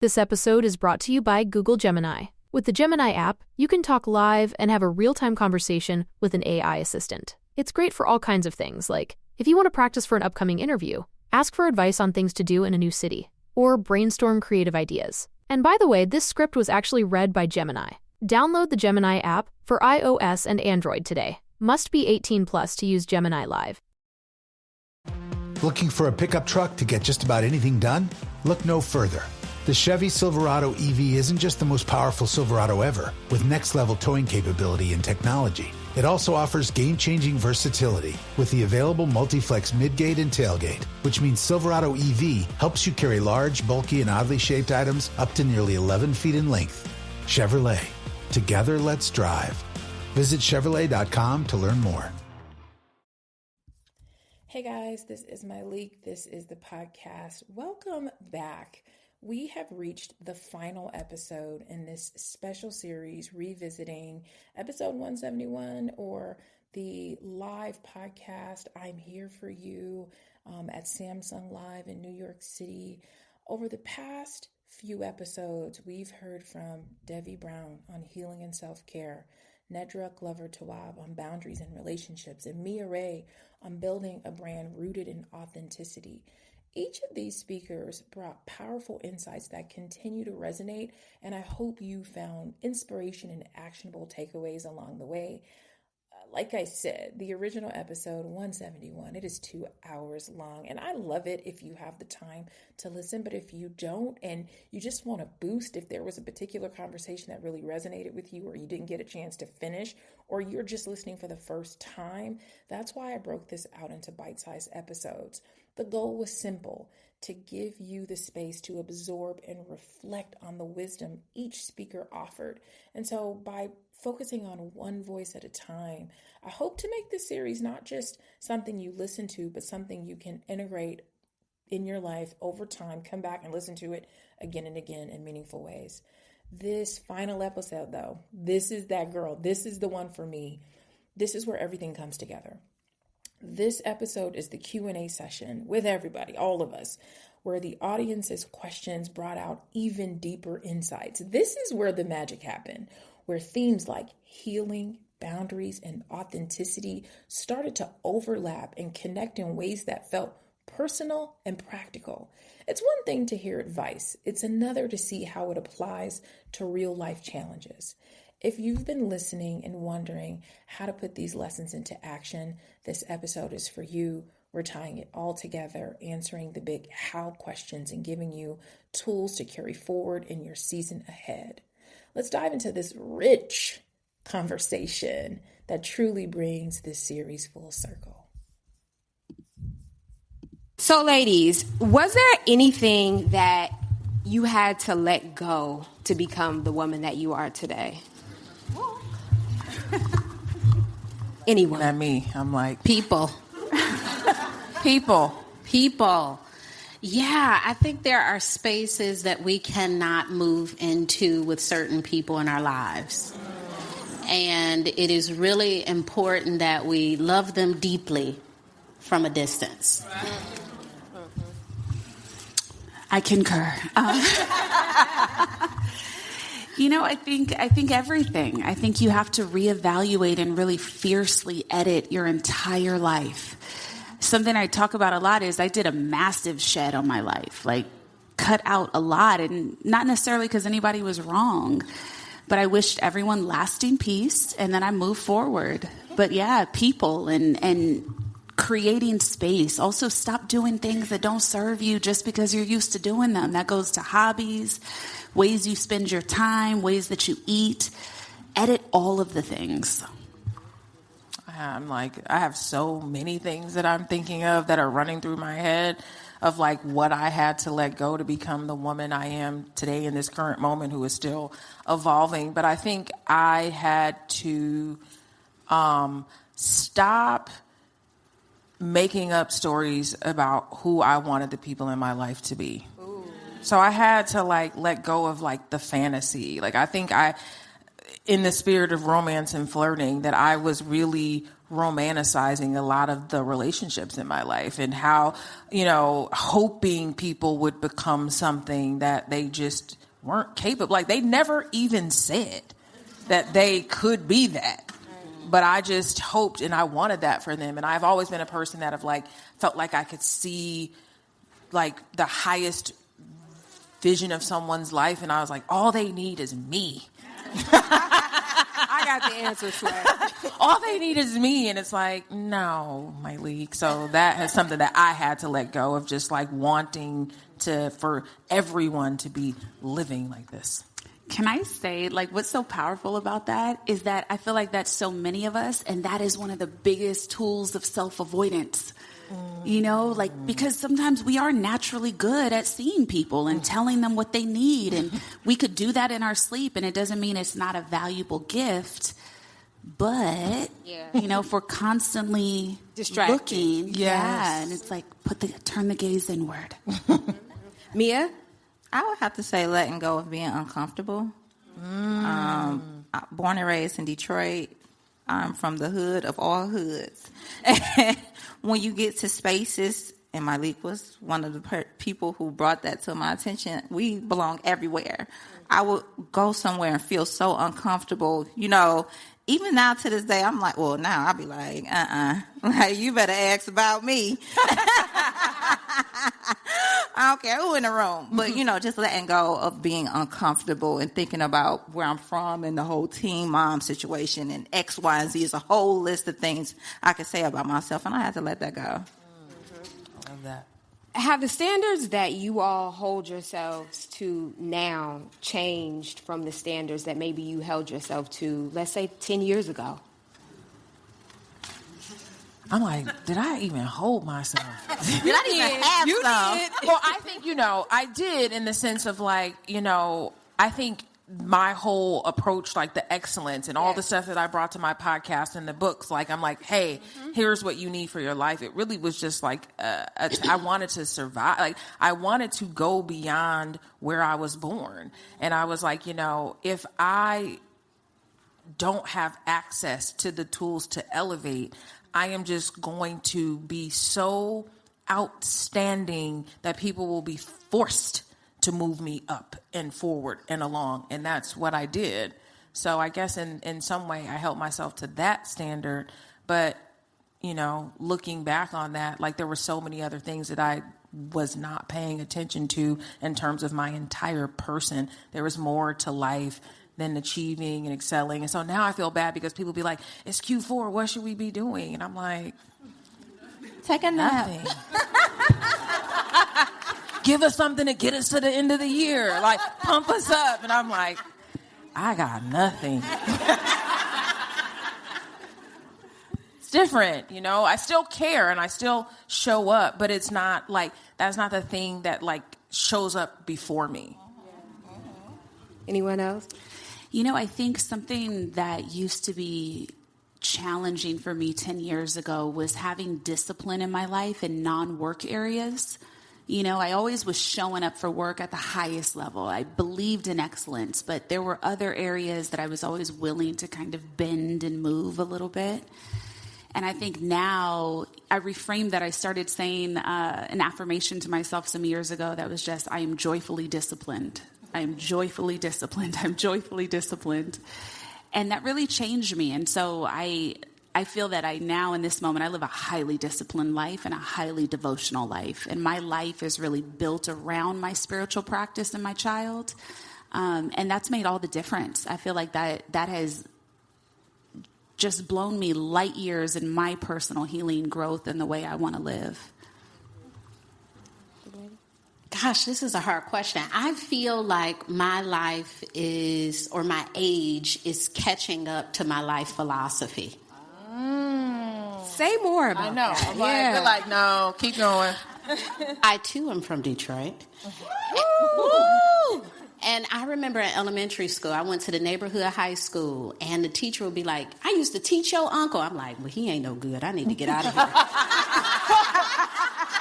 This episode is brought to you by Google Gemini. With the Gemini app, you can talk live and have a real-time conversation with an AI assistant. It's great for all kinds of things, like if you want to practice for an upcoming interview, ask for advice on things to do in a new city, or brainstorm creative ideas. And by the way, this script was actually read by Gemini. Download the Gemini app for iOS and Android today. Must be 18 plus to use Gemini Live. Looking for a pickup truck to get just about anything done? Look no further. The Chevy Silverado EV isn't just the most powerful Silverado ever, with next-level towing capability and technology. It also offers game-changing versatility with the available multi-flex midgate and tailgate, which means Silverado EV helps you carry large, bulky, and oddly shaped items up to nearly 11 feet in length. Chevrolet. Together, let's drive. Visit Chevrolet.com to learn more. Hey guys, this is Myleik. This is the podcast. Welcome back. We have reached the final episode in this special series revisiting episode 171, or the live podcast I'm Here For You at Samsung Live in New York City. Over the past few episodes, we've heard from Devi Brown on healing and self-care, Nedra Glover Tawwab on boundaries and relationships, and Mia Ray on building a brand rooted in authenticity. Each of these speakers brought powerful insights that continue to resonate, and I hope you found inspiration and actionable takeaways along the way. Like I said, the original episode 171, it is 2 hours long, and I love it if you have the time to listen. But if you don't, and you just want to boost, if there was a particular conversation that really resonated with you, or you didn't get a chance to finish, or you're just listening for the first time, that's why I broke this out into bite-sized episodes. The goal was simple: to give you the space to absorb and reflect on the wisdom each speaker offered. And so by focusing on one voice at a time, I hope to make this series not just something you listen to, but something you can integrate in your life over time. Come back and listen to it again and again in meaningful ways. This final episode, though, this is that girl. This is the one for me. This is where everything comes together. This episode is the Q&A session with everybody, all of us, where the audience's questions brought out even deeper insights. This is where the magic happened, where themes like healing, boundaries, and authenticity started to overlap and connect in ways that felt personal and practical. It's one thing to hear advice. It's another to see how it applies to real life challenges. If you've been listening and wondering how to put these lessons into action, this episode is for you. We're tying it all together, answering the big how questions, and giving you tools to carry forward in your season ahead. Let's dive into this rich conversation that truly brings this series full circle. So, ladies, was there anything that you had to let go to become the woman that you are today? Anyone? Not me. I'm like, people. Yeah, I think there are spaces that we cannot move into with certain people in our lives. And it is really important that we love them deeply from a distance. I concur. I think everything. I think you have to reevaluate and really fiercely edit your entire life. Something I talk about a lot is I did a massive shed on my life, like cut out a lot, and not necessarily because anybody was wrong, but I wished everyone lasting peace, and then I moved forward. But yeah, people and creating space. Also, stop doing things that don't serve you just because you're used to doing them. That goes to hobbies, ways you spend your time, ways that you eat. Edit all of the things. I have so many things that I'm thinking of that are running through my head of like what I had to let go to become the woman I am today in this current moment, who is still evolving. But I think I had to stop making up stories about who I wanted the people in my life to be. Ooh. So I had to let go of the fantasy. I think in the spirit of romance and flirting, that I was really romanticizing a lot of the relationships in my life, and how, hoping people would become something that they just weren't capable. Like, they never even said that they could be that. But I just hoped and I wanted that for them. And I've always been a person that felt like I could see like the highest vision of someone's life. And I was like, all they need is me. I got the answer, Swag. All they need is me. And it's like, no, my league. So that is something that I had to let go of, just like wanting for everyone to be living like this. Can I say, like, what's so powerful about that is that I feel like that's so many of us, and that is one of the biggest tools of self-avoidance. Because sometimes we are naturally good at seeing people and telling them what they need, and we could do that in our sleep, and it doesn't mean it's not a valuable gift. But, if we're constantly looking, and it's like, turn the gaze inward. Mia? I would have to say letting go of being uncomfortable. Born and raised in Detroit, I'm from the hood of all hoods. When you get to spaces, and Malik was one of the people who brought that to my attention, we belong everywhere. I would go somewhere and feel so uncomfortable, Even now to this day, I'm like, well, now I'll be like, like, you better ask about me. I don't care who in the room. But, just letting go of being uncomfortable and thinking about where I'm from and the whole teen mom situation and X, Y, and Z is a whole list of things I could say about myself, and I had to let that go. I love that. Have the standards that you all hold yourselves to now changed from the standards that maybe you held yourself to, let's say, 10 years ago? I'm like, did I even hold myself? Did I even have some? Well, I think, I did, in the sense of like, I think my whole approach, like the excellence and all the stuff that I brought to my podcast and the books, like, I'm like, hey, here's what you need for your life. It really was just like, I wanted to survive. Like, I wanted to go beyond where I was born. And I was like, if I don't have access to the tools to elevate, I am just going to be so outstanding that people will be forced to move me up and forward and along. And that's what I did. So I guess in some way I held myself to that standard. But, looking back on that, like, there were so many other things that I was not paying attention to in terms of my entire person. There was more to life than achieving and excelling. And so now I feel bad because people be like, it's Q4, what should we be doing? And I'm like, take a nap. Nothing. Give us something to get us to the end of the year. Like, pump us up. And I'm like, I got nothing. It's different, I still care and I still show up, but it's not like, that's not the thing that like shows up before me. Anyone else? I think something that used to be challenging for me 10 years ago was having discipline in my life in non-work areas. I always was showing up for work at the highest level. I believed in excellence, but there were other areas that I was always willing to kind of bend and move a little bit. And I think now I reframed that. I started saying an affirmation to myself some years ago that was just, I am joyfully disciplined. I am joyfully disciplined. I'm joyfully disciplined. And that really changed me. And so I feel that I now, in this moment, I live a highly disciplined life and a highly devotional life. And my life is really built around my spiritual practice and my child. And that's made all the difference. I feel like that has just blown me light years in my personal healing growth and the way I want to live. Gosh, this is a hard question. I feel like my life or my age is catching up to my life philosophy. Say more about that. I know. They're like, no, keep going. I, too, am from Detroit. And I remember in elementary school, I went to the neighborhood high school, and the teacher would be like, I used to teach your uncle. I'm like, well, he ain't no good. I need to get out of here.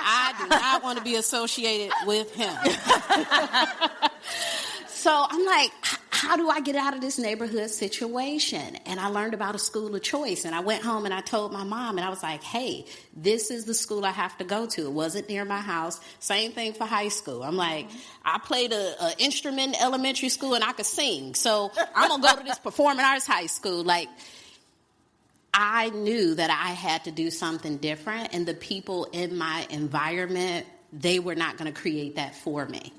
I do not want to be associated with him. So I'm like, how do I get out of this neighborhood situation? And I learned about a school of choice. And I went home and I told my mom, and I was like, hey, this is the school I have to go to. It wasn't near my house. Same thing for high school. I'm like, I played an instrument in elementary school and I could sing. So I'm going to go to this performing arts high school. Like, I knew that I had to do something different. And the people in my environment, they were not going to create that for me.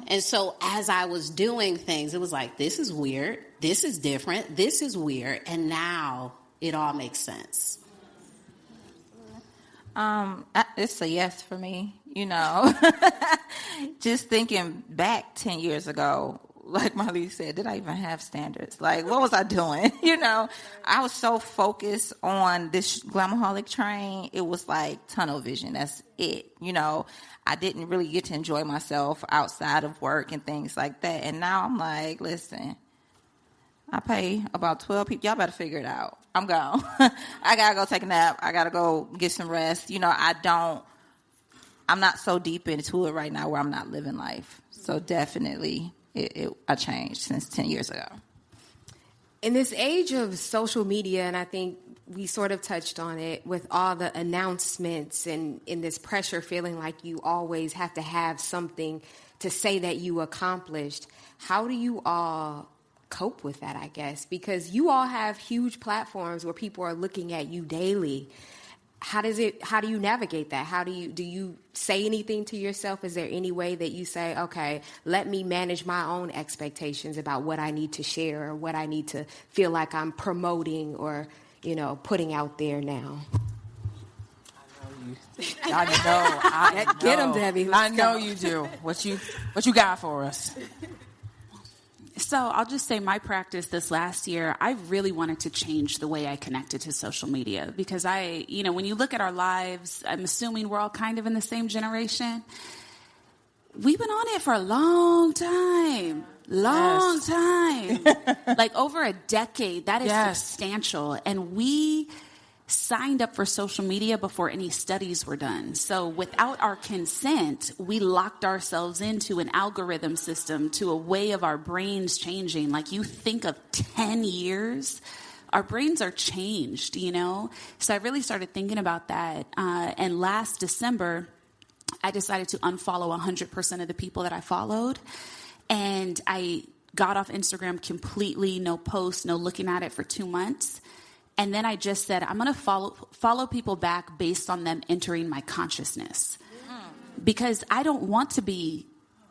And so as I was doing things, it was like, this is weird. This is different. This is weird. And now it all makes sense. It's a yes for me, you know. Just thinking back 10 years ago, like Molly said, did I even have standards? Like, what was I doing? You know, I was so focused on this glamaholic train. It was like tunnel vision. That's it. You know, I didn't really get to enjoy myself outside of work and things like that. And now I'm like, listen, I pay about 12 people. Y'all better figure it out. I'm gone. I got to go take a nap. I got to go get some rest. You know, I'm not so deep into it right now where I'm not living life. So definitely I changed since 10 years ago. In this age of social media, and I think we sort of touched on it with all the announcements and in this pressure feeling like you always have to have something to say that you accomplished, how do you all cope with that, I guess? Because you all have huge platforms where people are looking at you daily. How do you navigate that? Do you say anything to yourself? Is there any way that you say, okay, let me manage my own expectations about what I need to share or what I need to feel like I'm promoting or, you know, putting out there now? I know. Get them, Debbie. I know you do. What you got for us? So I'll just say my practice this last year, I really wanted to change the way I connected to social media because when you look at our lives, I'm assuming we're all kind of in the same generation. We've been on it for a long time. Like over a decade. That is substantial. And we signed up for social media before any studies were done. So without our consent, we locked ourselves into an algorithm system, to a way of our brains changing. Like, you think of 10 years, our brains are changed, you know? So I really started thinking about that. And last December, I decided to unfollow 100% of the people that I followed. And I got off Instagram completely, no posts, no looking at it for 2 months. And then I just said, I'm going to follow people back based on them entering my consciousness. Because I don't want to be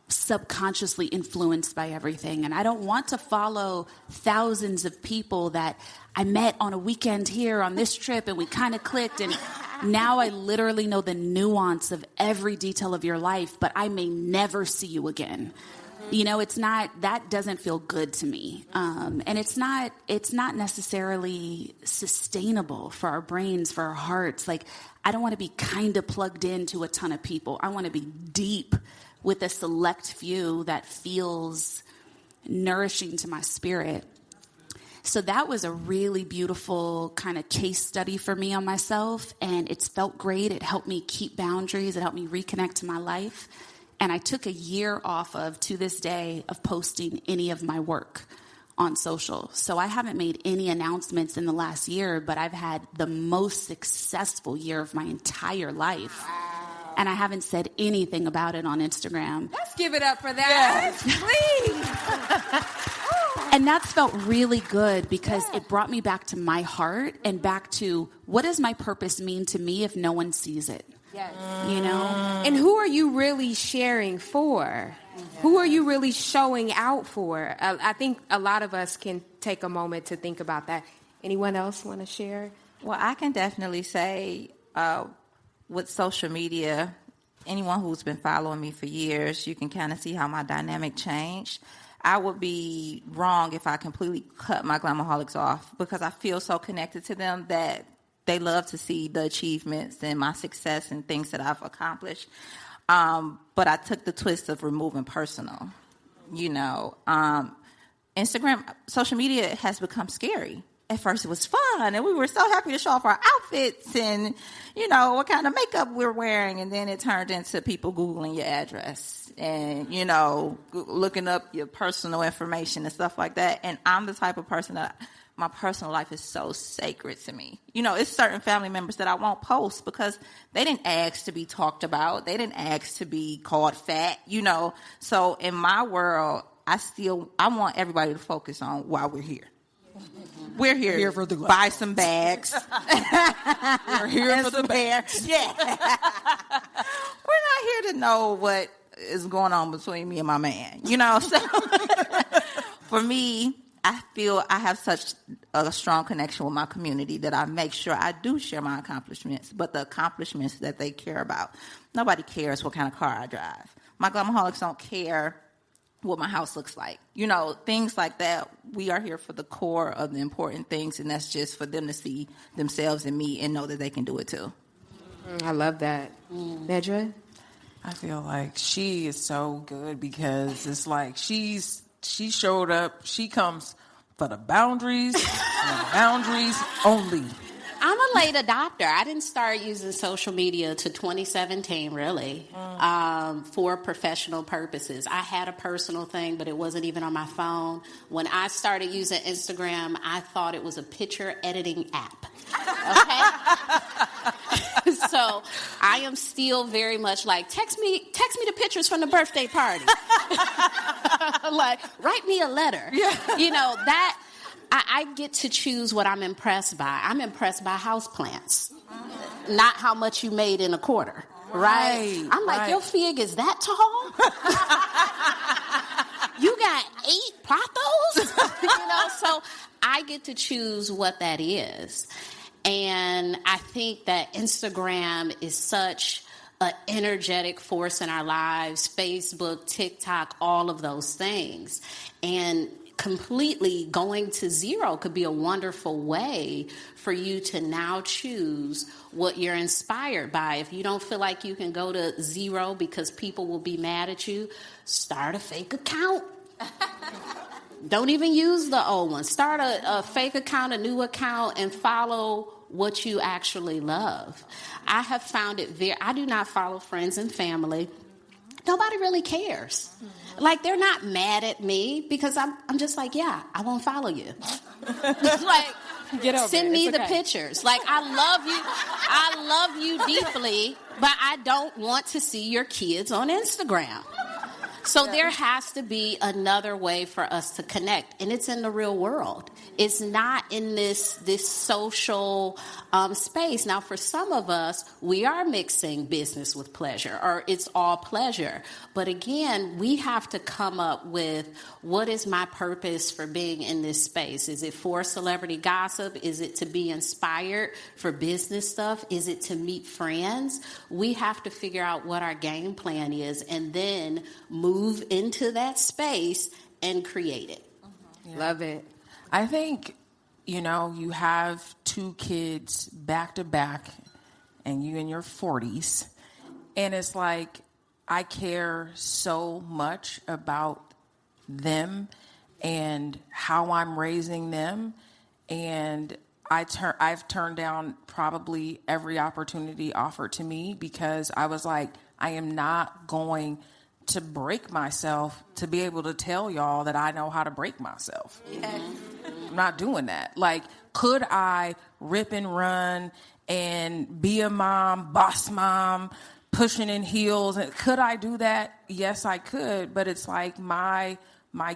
subconsciously influenced by everything. And I don't want to follow thousands of people that I met on a weekend here on this trip and we kind of clicked. And now I literally know the nuance of every detail of your life, but I may never see you again. You know, that doesn't feel good to me. And it's not necessarily sustainable for our brains, for our hearts. Like, I don't want to be kind of plugged into a ton of people. I want to be deep with a select few that feels nourishing to my spirit. So that was a really beautiful kind of case study for me on myself. And it's felt great. It helped me keep boundaries. It helped me reconnect to my life. And I took a year off to this day, of posting any of my work on social. So I haven't made any announcements in the last year, but I've had the most successful year of my entire life. Wow. And I haven't said anything about it on Instagram. Let's give it up for that. Yes. Please. And that's felt really good because it brought me back to my heart and back to, what does my purpose mean to me if no one sees it? Yes. You know? And who are you really sharing for? Who are you really showing out for? I think a lot of us can take a moment to think about that. Anyone else want to share? Well, I can definitely say with social media, anyone who's been following me for years, you can kind of see how my dynamic changed. I would be wrong if I completely cut my glamaholics off because I feel so connected to them that they love to see the achievements and my success and things that I've accomplished. But I took the twist of removing personal. You know, Instagram, social media has become scary. at first it was fun, and we were so happy to show off our outfits and, what kind of makeup we're wearing. And then it turned into people Googling your address and, looking up your personal information and stuff like that. And I'm the type of person that my personal life is so sacred to me. It's certain family members that I won't post because they didn't ask to be talked about. They didn't ask to be called fat, So in my world, I want everybody to focus on why we're here. We're here for the buy some bags. We're here for the bags. Yeah. We're not here to know what is going on between me and my man. So for me, I feel I have such a strong connection with my community that I make sure I do share my accomplishments, but the accomplishments that they care about. Nobody cares what kind of car I drive. My glamaholics don't care what my house looks like. Things like that. We are here for the core of the important things, and that's just for them to see themselves in me and know that they can do it too. I love that. Nedra? I feel like she is so good because it's like she showed up. She comes for the boundaries and boundaries only. I'm a late adopter. I didn't start using social media to 2017, really, for professional purposes. I had a personal thing, but it wasn't even on my phone. When I started using Instagram, I thought it was a picture editing app. Okay? So I am still very much like, text me the pictures from the birthday party. Like, write me a letter. Yeah. That... I get to choose what I'm impressed by. I'm impressed by houseplants, not how much you made in a quarter, right? I'm like, your fig is that tall? You got 8 platos? So I get to choose what that is. And I think that Instagram is such an energetic force in our lives, Facebook, TikTok, all of those things. And completely going to zero could be a wonderful way for you to now choose what you're inspired by. If you don't feel like you can go to zero because people will be mad at you, start a fake account. Don't even use the old one. Start a fake account, a new account, and follow what you actually love. I have found it I do not follow friends and family. Nobody really cares. Like, they're not mad at me because I'm just like, yeah, I won't follow you. Like, send me the pictures. Like, I love you deeply, but I don't want to see your kids on Instagram. So there has to be another way for us to connect, and it's in the real world. It's not in this social space. Now, for some of us, we are mixing business with pleasure, or it's all pleasure. But again, we have to come up with, what is my purpose for being in this space? Is it for celebrity gossip? Is it to be inspired for business stuff? Is it to meet friends? We have to figure out what our game plan is and then move into that space and create it. Yeah. Love it. I think, you have 2 kids back to back and you in your 40s. And it's like, I care so much about them and how I'm raising them. And I've turned down probably every opportunity offered to me because I was like, I am not going to break myself to be able to tell y'all that I know how to break myself. Yes. I'm not doing that. Like, could I rip and run and be a mom, boss mom, pushing in heels? And could I do that? Yes, I could. But it's like my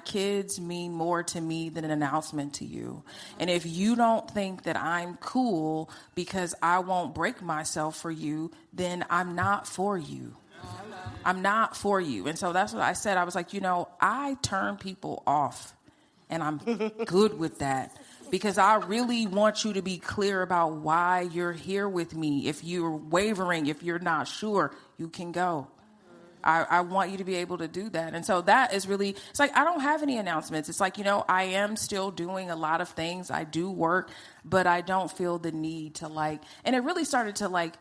kids mean more to me than an announcement to you. And if you don't think that I'm cool because I won't break myself for you, then I'm not for you. I'm not for you. And so that's what I said. I was like, I turn people off, and I'm good with that because I really want you to be clear about why you're here with me. If you're wavering, if you're not sure, you can go. I want you to be able to do that. And so that is really, it's like, I don't have any announcements. It's like, I am still doing a lot of things. I do work, but I don't feel the need to and it really started to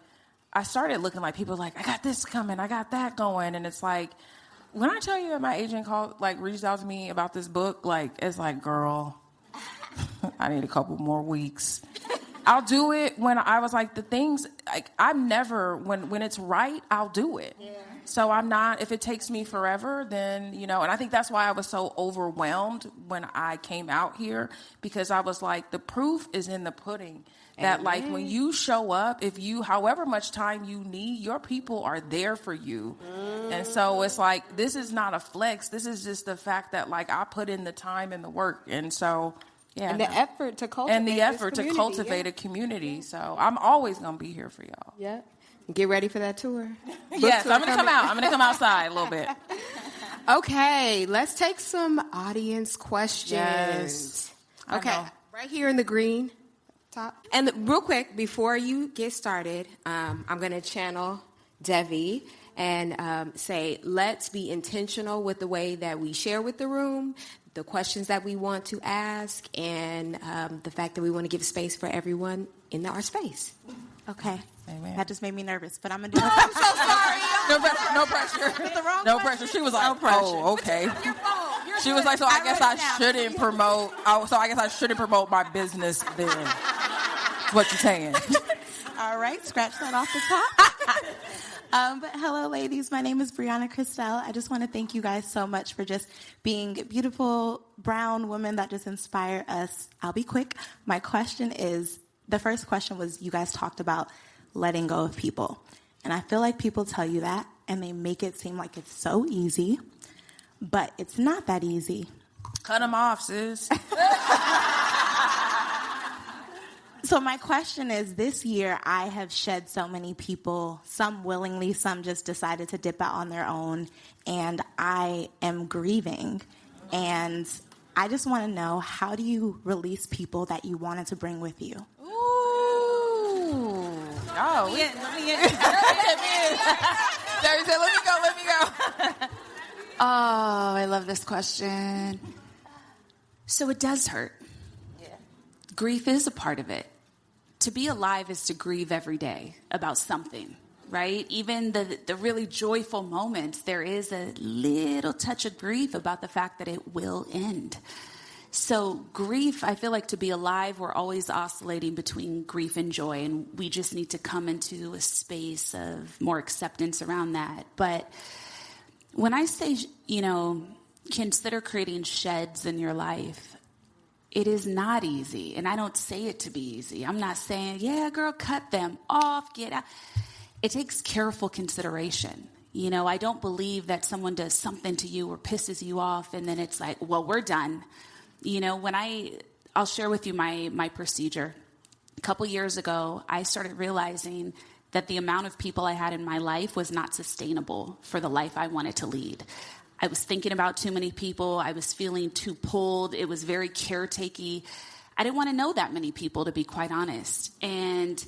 I started looking like people like, I got this coming, I got that going. And it's like, when I tell you that my agent reached out to me about this book, it's like, girl, I need a couple more weeks. I'll do it when I was like, the things, like, I'm never, when it's right, I'll do it. Yeah. So I'm not, if it takes me forever, then, and I think that's why I was so overwhelmed when I came out here, because I was like, the proof is in the pudding. That like when you show up, if you, however much time you need, your people are there for you. And so it's like, this is not a flex. This is just the fact that like I put in the time and the work. And so, yeah. And the effort to cultivate a community. So I'm always going to be here for y'all. Yeah. Get ready for that tour. Yes, I'm going to come out. I'm going to come outside a little bit. Okay, let's take some audience questions. Yes. Okay, right here in the green top. And real quick, before you get started, I'm going to channel Devi and say, let's be intentional with the way that we share with the room, the questions that we want to ask, and the fact that we want to give space for everyone in our space. Okay. Amen. That just made me nervous, but I'm going to do it. I'm so sorry. No pressure. No pressure. She was like, oh, okay. She was like, so I guess I shouldn't promote. So I guess I shouldn't promote my business then. That's what you're saying. All right. Scratch that off the top. But hello, ladies. My name is Brianna Christelle. I just want to thank you guys so much for just being beautiful brown women that just inspire us. I'll be quick. My question is, the first question was, you guys talked about letting go of people. And I feel like people tell you that, and they make it seem like it's so easy, but it's not that easy. Cut them off, sis. So my question is, this year I have shed so many people, some willingly, some just decided to dip out on their own, and I am grieving. And I just want to know, how do you release people that you wanted to bring with you? Oh, let me go. Oh, I love this question. So it does hurt. Yeah. Grief is a part of it. To be alive is to grieve every day about something, right? Even the really joyful moments, there is a little touch of grief about the fact that it will end. So grief, I feel like to be alive, we're always oscillating between grief and joy, and we just need to come into a space of more acceptance around that. But when I say, consider creating sheds in your life, it is not easy, and I don't say it to be easy. I'm not saying, yeah, girl, cut them off, get out. It takes careful consideration. I don't believe that someone does something to you or pisses you off, and then it's like, well, we're done. I'll share with you my procedure. A couple years ago, I started realizing that the amount of people I had in my life was not sustainable for the life I wanted to lead. I was thinking about too many people. I was feeling too pulled. It was very caretakey. I didn't want to know that many people, to be quite honest. And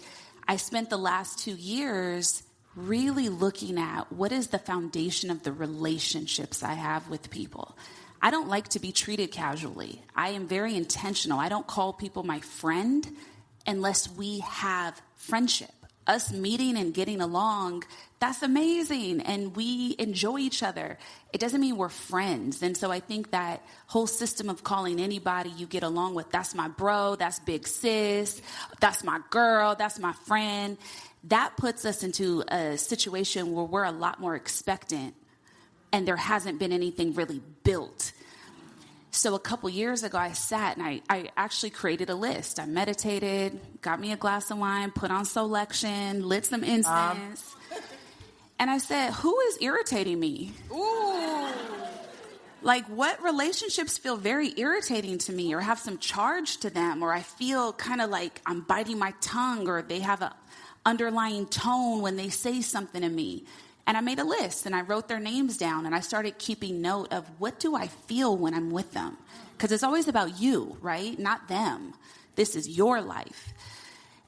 I spent the last 2 years really looking at what is the foundation of the relationships I have with people. I don't like to be treated casually. I am very intentional. I don't call people my friend unless we have friendship. Us meeting and getting along, that's amazing. And we enjoy each other. It doesn't mean we're friends. And so I think that whole system of calling anybody you get along with, that's my bro, that's big sis, that's my girl, that's my friend, that puts us into a situation where we're a lot more expectant and there hasn't been anything really built. So a couple years ago, I sat and I actually created a list. I meditated, got me a glass of wine, put on Solection, lit some incense. And I said, who is irritating me? Ooh. Like, what relationships feel very irritating to me or have some charge to them, or I feel kind of like I'm biting my tongue, or they have an underlying tone when they say something to me. And I made a list, and I wrote their names down, and I started keeping note of what do I feel when I'm with them? Because it's always about you, right? Not them. This is your life.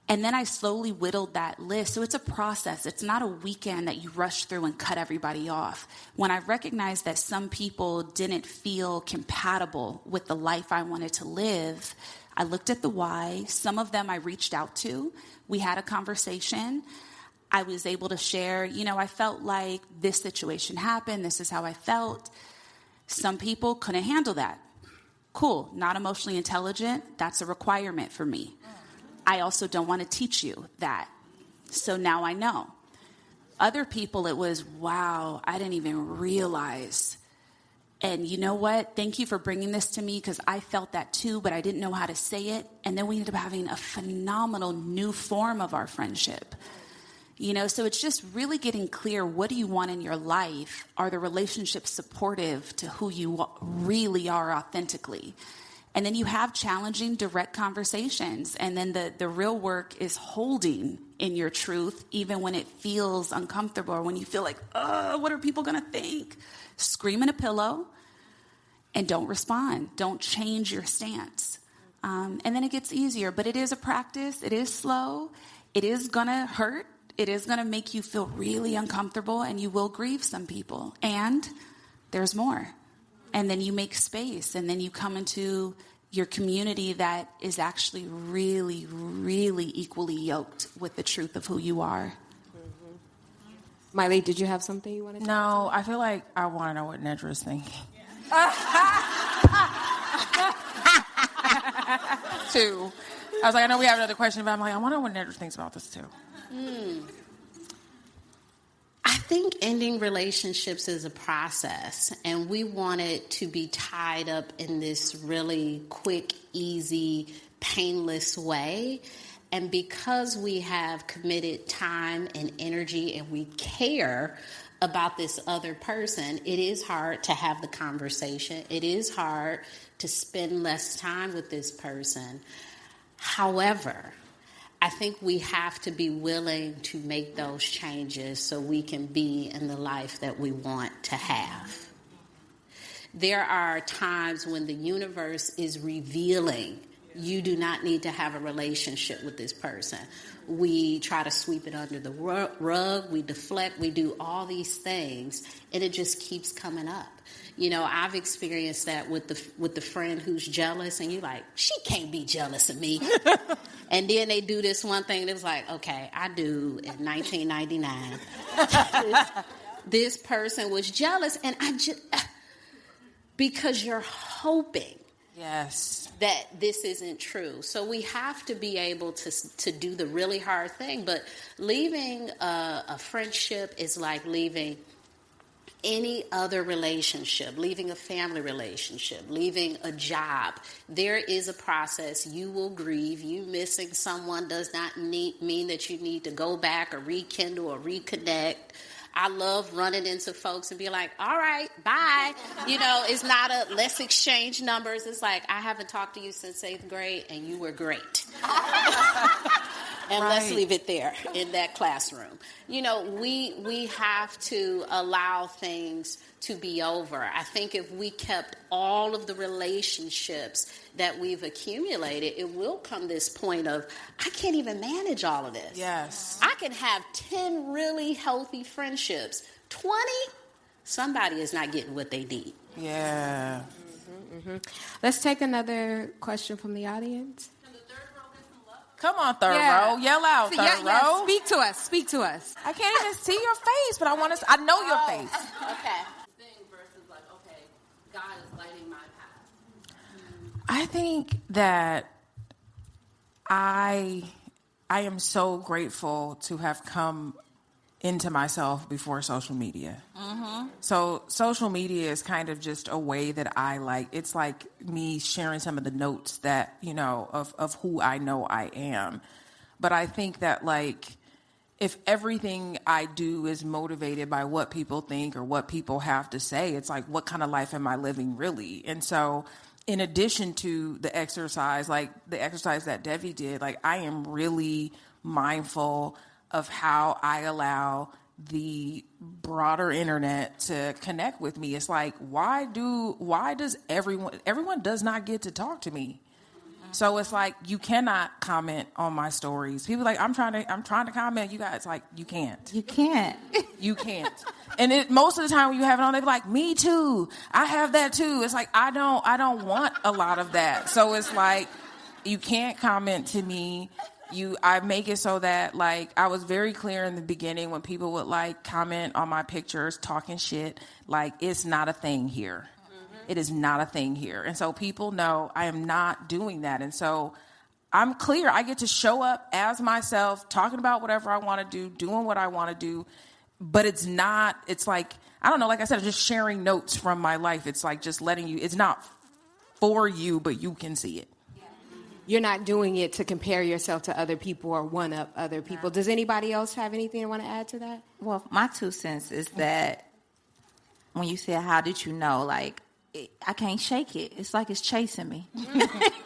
And then I slowly whittled that list. So it's a process. It's not a weekend that you rush through and cut everybody off. When I recognized that some people didn't feel compatible with the life I wanted to live, I looked at the why. Some of them I reached out to. We had a conversation. I was able to share, I felt like this situation happened. This is how I felt. Some people couldn't handle that. Cool, not emotionally intelligent, that's a requirement for me. I also don't want to teach you that. So now I know. Other people, it was, wow, I didn't even realize. And you know what? Thank you for bringing this to me, because I felt that too, but I didn't know how to say it. And then we ended up having a phenomenal new form of our friendship. You know, so it's just really getting clear, what do you want in your life? Are the relationships supportive to who you really are authentically? And then you have challenging, direct conversations. And then the real work is holding in your truth, even when it feels uncomfortable, or when you feel like, what are people going to think? Scream in a pillow and don't respond. Don't change your stance. And then it gets easier. But it is a practice. It is slow. It is going to hurt. It is going to make you feel really uncomfortable, and you will grieve some people. And there's more. And then you make space, and then you come into your community that is actually really, really equally yoked with the truth of who you are. Miley, did you have something you wanted to say? No, I feel like I want to know what Nedra's thinking. Too. I was like, I know we have another question, but I'm like, I want to know what Nedra thinks about this too. I think ending relationships is a process, and we want it to be tied up in this really quick, easy, painless way. And because we have committed time and energy and we care about this other person, it is hard to have the conversation. It is hard to spend less time with this person. However, I think we have to be willing to make those changes so we can be in the life that we want to have. There are times when the universe is revealing you do not need to have a relationship with this person. We try to sweep it under the rug, we deflect, we do all these things, and it just keeps coming up. You know, I've experienced that with the friend who's jealous, and you're like, she can't be jealous of me. And then they do this one thing that's like, okay, I do in 1999. This person was jealous, and I just, because you're hoping. Yes. That this isn't true. So we have to be able to do the really hard thing. But leaving a friendship is like leaving any other relationship, leaving a family relationship, leaving a job. There is a process. You will grieve. You missing someone does not mean that you need to go back or rekindle or reconnect. I love running into folks and be like, all right, bye. You know, it's not a let's exchange numbers. It's like, I haven't talked to you since 8th grade and you were great. And let's leave it there in that classroom. You know, we have to allow things to be over. I think if we kept all of the relationships that we've accumulated, it will come this point of, I can't even manage all of this. Yes. I can have 10 really healthy friendships. 20, somebody is not getting what they need. Yeah. Let's take another question from the audience. Come on, third row. Yell out, third row. Speak to us. Speak to us. I can't even see your face, but I want to. I know your face. Okay. Versus like, okay, God is lighting my path. I think that I am so grateful to have come into myself before social media. Mm-hmm. So social media is kind of just a way that I like. It's like me sharing some of the notes that, you know, of who I know I am. But I think that, like, if everything I do is motivated by what people think or what people have to say, it's like, what kind of life am I living really? And so in addition to the exercise, like the exercise that Devi did, like, I am really mindful of how I allow the broader internet to connect with me. It's like, why does everyone does not get to talk to me? So it's like, you cannot comment on my stories. People are like, I'm trying to comment. You guys, like, you can't. You can't. You can't. And most of the time when you have it on, they be like, me too. I have that too. It's like, I don't want a lot of that. So it's like, you can't comment to me. I make it so that, like, I was very clear in the beginning when people would, like, comment on my pictures, talking shit, like, it's not a thing here. It is not a thing here. And so people know I am not doing that. And so I'm clear. I get to show up as myself, talking about whatever I want to do, doing what I want to do. But it's like, I don't know, like I said, just sharing notes from my life. It's like just letting you, it's not for you, but you can see it. You're not doing it to compare yourself to other people or one up other people. Does anybody else have anything they want to add to that? Well, my 2 cents is that when you said, how did you know? Like, I can't shake it. It's like it's chasing me,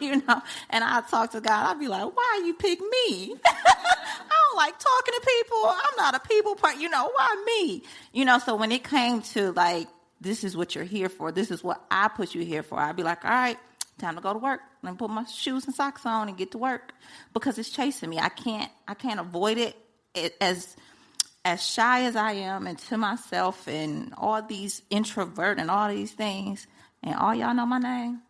you know? And I talk to God. I'll be like, why you pick me? I don't like talking to people. I'm not a people part. You know, why me? You know, so when it came to like, this is what you're here for. This is what I put you here for. I'd be like, all right, time to go to work. Let me put my shoes and socks on and get to work because it's chasing me. I can't avoid it. As shy as I am and to myself and all these introvert and all these things, and all y'all know my name.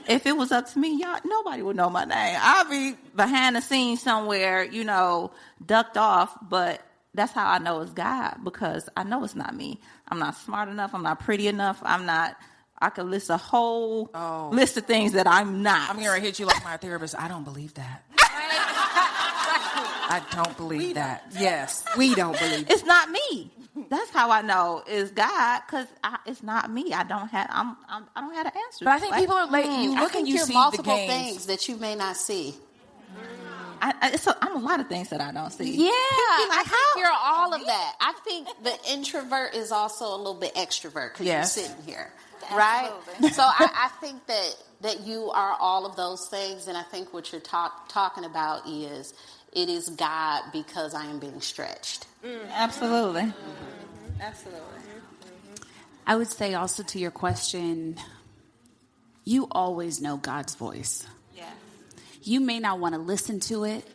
If it was up to me, y'all, nobody would know my name. I'd be behind the scenes somewhere, you know, ducked off, but that's how I know it's God, because I know it's not me. I'm not smart enough. I'm not pretty enough. I could list a whole list of things that I'm not. I'm going to hit you like my therapist. I don't believe that. I don't believe that. Yes. We don't believe it. It's not me. That's how I know it's God, because it's not me. I don't have the answer. But I think people are late. You look and you see multiple the games. things that you may not see. I'm a lot of things that I don't see. Yeah, I think you're all of that. I think the introvert is also a little bit extrovert because you're sitting here, right? So I think that you are all of those things, and I think what you're talking about is it is God because I am being stretched. Absolutely. Mm-hmm. Absolutely. I would say also to your question, you always know God's voice. Yeah. You may not want to listen to it.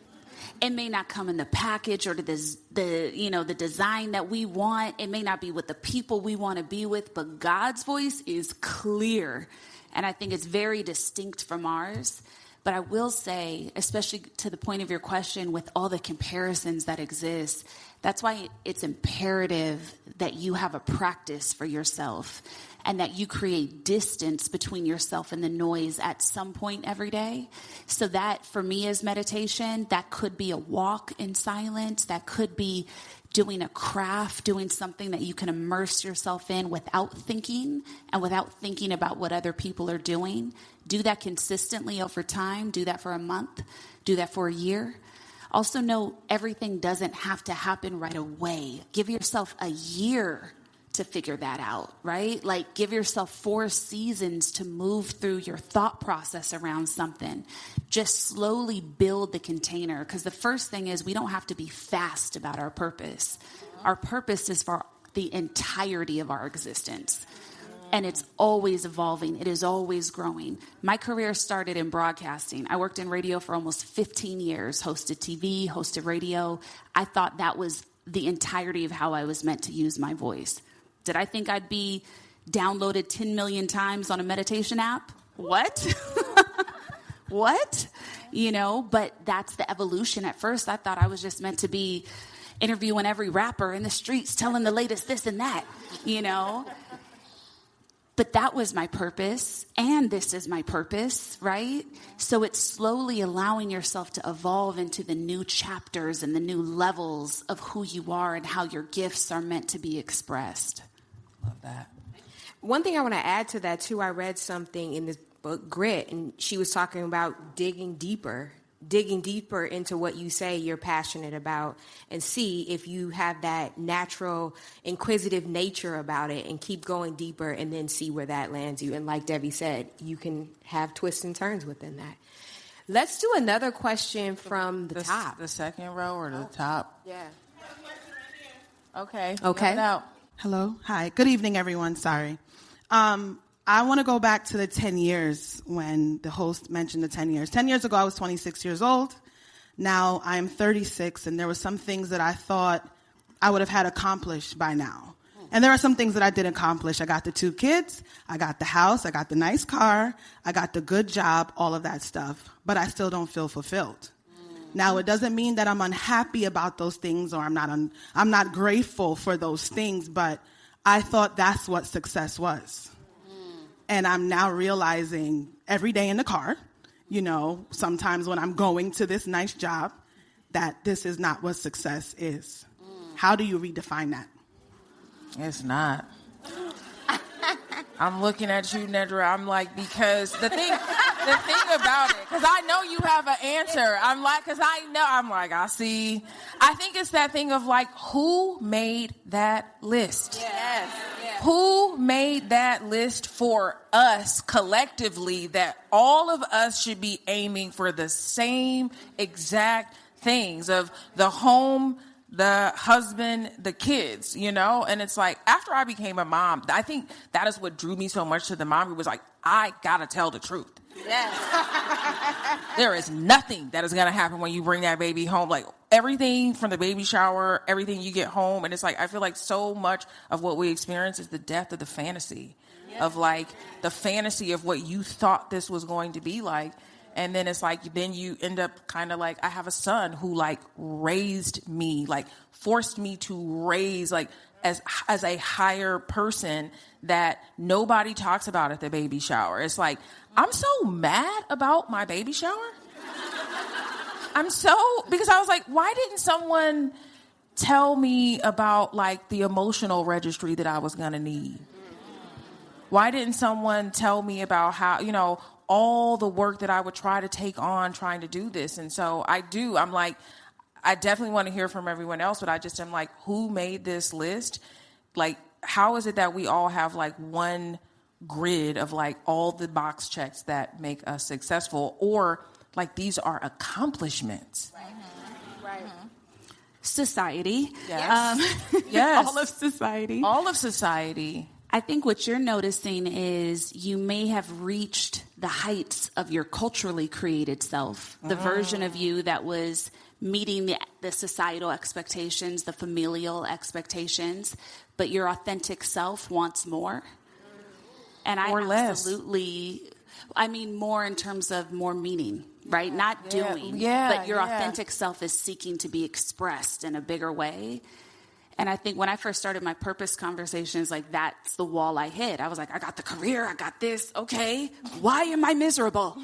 It may not come in the package or the design that we want. It may not be with the people we want to be with, but God's voice is clear. And I think it's very distinct from ours. But I will say, especially to the point of your question, with all the comparisons that exist, that's why it's imperative that you have a practice for yourself and that you create distance between yourself and the noise at some point every day. So that, for me, is meditation. That could be a walk in silence. That could be doing a craft, doing something that you can immerse yourself in without thinking and without thinking about what other people are doing. Do that consistently over time. Do that for a month. Do that for a year. Also know everything doesn't have to happen right away. Give yourself a year to figure that out, right? Like, give yourself 4 seasons to move through your thought process around something. Just slowly build the container, because the first thing is we don't have to be fast about our purpose. Our purpose is for the entirety of our existence. And it's always evolving. It is always growing. My career started in broadcasting. I worked in radio for almost 15 years, hosted TV, hosted radio. I thought that was the entirety of how I was meant to use my voice. Did I think I'd be downloaded 10 million times on a meditation app? What? What? You know, but that's the evolution. At first, I thought I was just meant to be interviewing every rapper in the streets, telling the latest this and that, you know. But that was my purpose, and this is my purpose, right? So it's slowly allowing yourself to evolve into the new chapters and the new levels of who you are and how your gifts are meant to be expressed. Love that. One thing I want to add to that, too, I read something in this book, Grit, and she was talking about digging deeper into what you say you're passionate about, and see if you have that natural inquisitive nature about it, and keep going deeper and then see where that lands you. And like Debbie said, you can have twists and turns within that. Let's do another question from the top. The second row or the top? Yeah. Okay. Hello. Hi. Good evening, everyone. Sorry. I want to go back to the 10 years when the host mentioned the 10 years. 10 years ago, I was 26 years old. Now I am 36, and there were some things that I thought I would have had accomplished by now. And there are some things that I didn't accomplish. I got the 2 kids, I got the house, I got the nice car, I got the good job, all of that stuff. But I still don't feel fulfilled. Now, it doesn't mean that I'm unhappy about those things, or I'm not grateful for those things, but I thought that's what success was. And I'm now realizing every day in the car, sometimes when I'm going to this nice job, that this is not what success is. How do you redefine that? It's not. I'm looking at you, Nedra. I'm like, because the thing about it, because I know you have an answer. I'm like, I see. I think it's that thing of like, who made that list? Yes. Who made that list for us collectively that all of us should be aiming for the same exact things of the home, the husband, the kids, And it's like, after I became a mom, I think that is what drew me so much to the mom group was like, I gotta tell the truth. Yes. There is nothing that is gonna happen when you bring that baby home. Like everything from the baby shower, everything you get home. And it's like, I feel like so much of what we experience is the death of the fantasy of like the fantasy of what you thought this was going to be like. And then it's like, then you end up kind of like, I have a son who like raised me, like forced me to raise like as a higher person that nobody talks about at the baby shower. It's like, I'm so mad about my baby shower. Because I was like, why didn't someone tell me about like the emotional registry that I was going to need? Why didn't someone tell me about how, all the work that I would try to take on trying to do this? And so I'm like, I definitely want to hear from everyone else, but I just am like, who made this list? Like, how is it that we all have like one grid of like all the box checks that make us successful, or like these are accomplishments? Right. Society. Yes. Yes. All of society. All of society. I think what you're noticing is you may have reached the heights of your culturally created self, the version of you that was meeting the societal expectations, the familial expectations, but your authentic self wants more. And I absolutely, I mean more in terms of more meaning, right? Not doing, but your authentic self is seeking to be expressed in a bigger way. And I think when I first started my purpose conversations, like that's the wall I hit. I was like, I got the career, I got this. Okay, why am I miserable?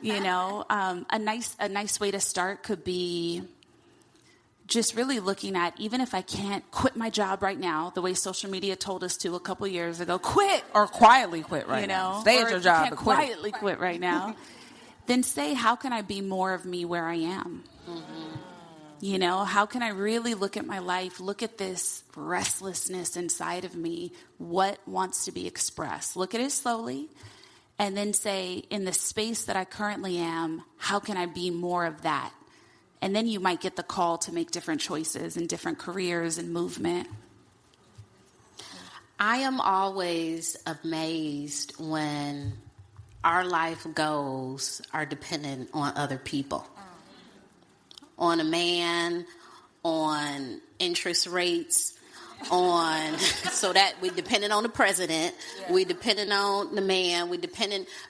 A nice way to start could be just really looking at, even if I can't quit my job right now, the way social media told us to a couple years ago, quit or quietly quit right now. Stay at your job, but quietly quit right now. Then say, how can I be more of me where I am? How can I really look at my life, look at this restlessness inside of me, what wants to be expressed? Look at it slowly, and then say, in the space that I currently am, how can I be more of that? And then you might get the call to make different choices and different careers and movement. I am always amazed when our life goals are dependent on other people. On a man, on interest rates, so that we dependent on the president, we dependent on the man,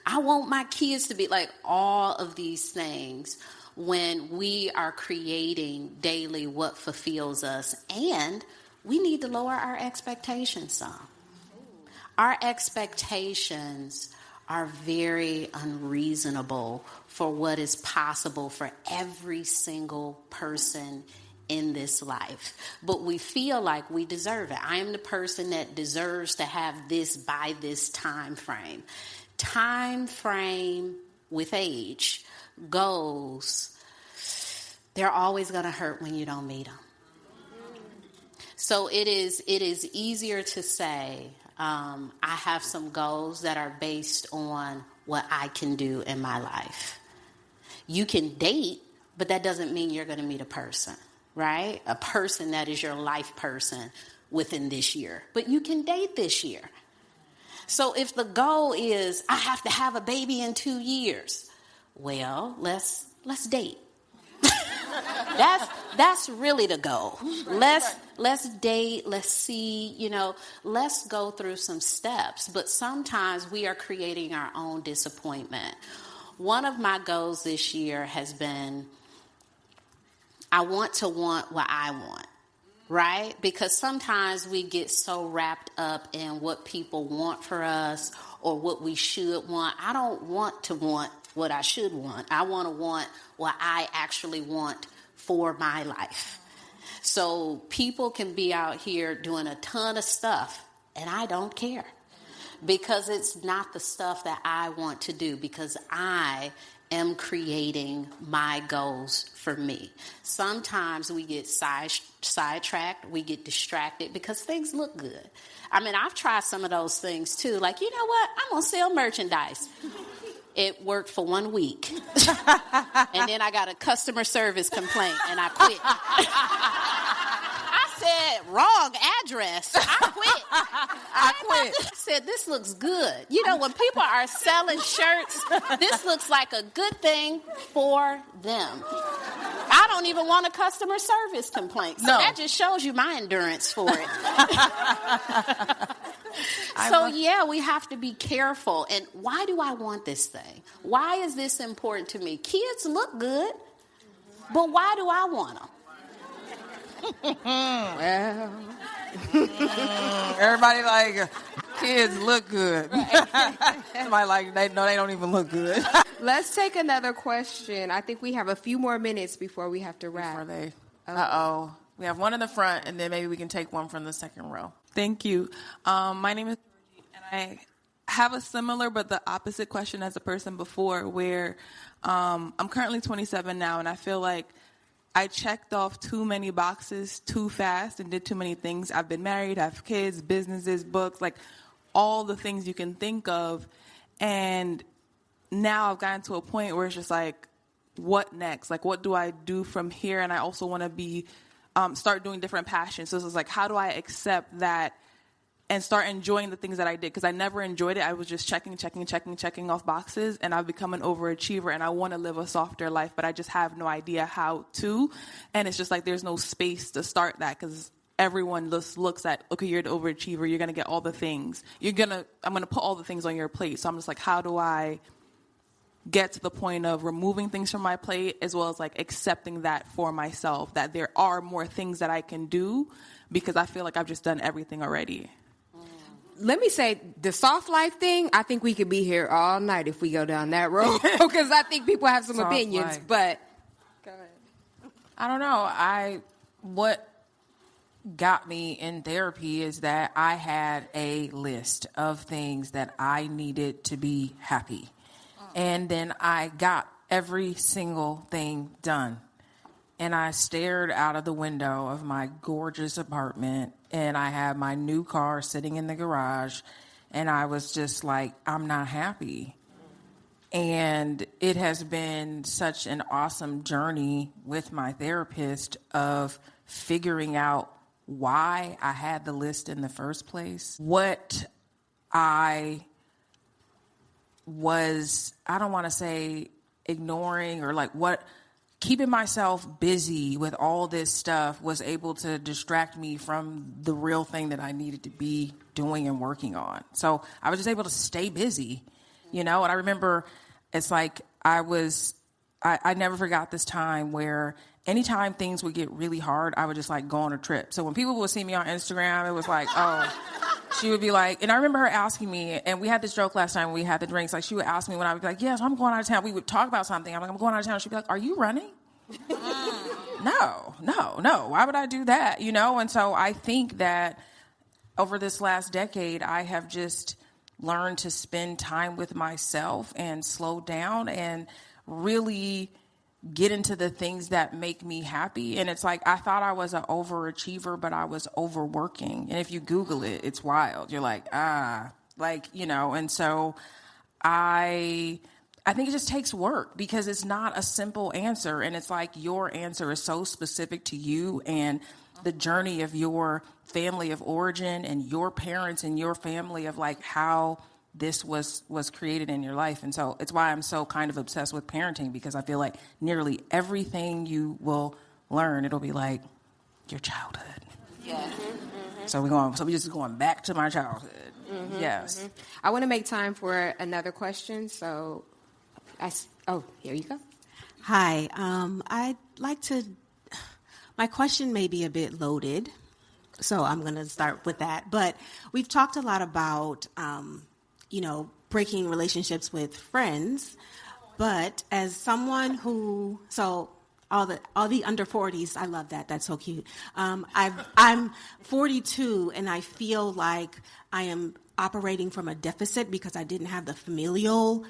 I want my kids to be like all of these things when we are creating daily what fulfills us. And we need to lower our expectations some. Our expectations are very unreasonable for what is possible for every single person in this life. But we feel like we deserve it. I am the person that deserves to have this by this time frame. Time frame with age, goals, they're always going to hurt when you don't meet them. So it is easier to say, I have some goals that are based on what I can do in my life. You can date, but that doesn't mean you're going to meet a person, right? A person that is your life person within this year. But you can date this year. So if the goal is, I have to have a baby in 2 years, well, let's date. That's really the goal. Let's date, let's see, let's go through some steps. But sometimes we are creating our own disappointment. One of my goals this year has been, I want to want what I want, right? Because sometimes we get so wrapped up in what people want for us or what we should want. I don't want to want what I should want. I want to want what I actually want for my life. So people can be out here doing a ton of stuff, and I don't care, because it's not the stuff that I want to do, because I am creating my goals for me. Sometimes we get sidetracked, we get distracted because things look good. I mean, I've tried some of those things too. Like, you know what? I'm going to sell merchandise. It worked for 1 week. And then I got a customer service complaint and I quit. I said, wrong address. I quit. I said, this looks good. You know, when people are selling shirts, this looks like a good thing for them. I don't even want a customer service complaint. So that just shows you my endurance for it. So, yeah, we have to be careful. And why do I want this thing? Why is this important to me? Kids look good, but why do I want them? Well, everybody like, kids look good. Somebody like, they don't even look good. Let's take another question. I think we have a few more minutes before we have to wrap. Uh-oh. We have one in the front, and then maybe we can take one from the second row. Thank you. My name is Georgie, and I have a similar but the opposite question as the person before, where I'm currently 27 now, and I feel like I checked off too many boxes too fast and did too many things. I've been married, I have kids, businesses, books, like all the things you can think of. And now I've gotten to a point where it's just like, what next? Like, what do I do from here? And I also want to be start doing different passions. So it's like, how do I accept that and start enjoying the things that I did? Because I never enjoyed it. I was just checking off boxes, and I've become an overachiever, and I want to live a softer life, but I just have no idea how to. And it's just like there's no space to start that, because everyone looks at, okay, you're the overachiever, you're going to get all the things. I'm going to put all the things on your plate. So I'm just like, how do I get to the point of removing things from my plate, as well as like accepting that for myself, that there are more things that I can do, because I feel like I've just done everything already. Let me say, the soft life thing, I think we could be here all night if we go down that road, because I think people have some soft opinions, life. but go ahead. I don't know. What got me in therapy is that I had a list of things that I needed to be happy. And then I got every single thing done. And I stared out of the window of my gorgeous apartment, and I had my new car sitting in the garage, and I was just like, I'm not happy. And it has been such an awesome journey with my therapist of figuring out why I had the list in the first place, what I was, I don't want to say ignoring, or like what keeping myself busy with all this stuff was able to distract me from the real thing that I needed to be doing and working on. So I was just able to stay busy, you know. And I remember it's like I never forgot this time where anytime things would get really hard, I would just like go on a trip. So when people would see me on Instagram, it was like, oh, she would be like, and I remember her asking me, and we had this joke last time when we had the drinks, like she would ask me when I would be like, yes, I'm going out of town. We would talk about something. I'm like, I'm going out of town. She'd be like, are you running? No. Why would I do that? You know? And so I think that over this last decade, I have just learned to spend time with myself and slow down and really get into the things that make me happy. And it's like, I thought I was an overachiever, but I was overworking. And if you Google it, it's wild. You're like, you know. And so I think it just takes work, because it's not a simple answer. And it's like your answer is so specific to you and the journey of your family of origin and your parents and your family, of like how this was created in your life. And so it's why I'm so kind of obsessed with parenting, because I feel like nearly everything you will learn, it'll be like your childhood. Yeah. So we just going back to my childhood. Mm-hmm. Yes. Mm-hmm. I want to make time for another question. So here you go. Hi. I'd like to, my question may be a bit loaded, so I'm going to start with that. But we've talked a lot about breaking relationships with friends. But as someone who, all the under 40s, I love that. That's so cute. I'm 42, and I feel like I am operating from a deficit because I didn't have the familial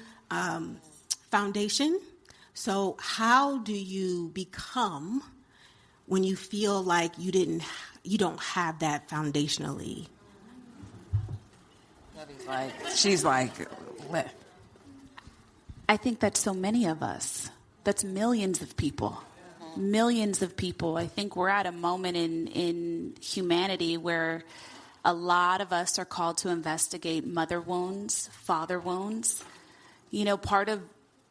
foundation. So how do you become when you feel like you don't have that foundationally? She's like, I think that's so many of us. That's millions of people. Millions of people. I think we're at a moment in humanity where a lot of us are called to investigate mother wounds, father wounds. Part of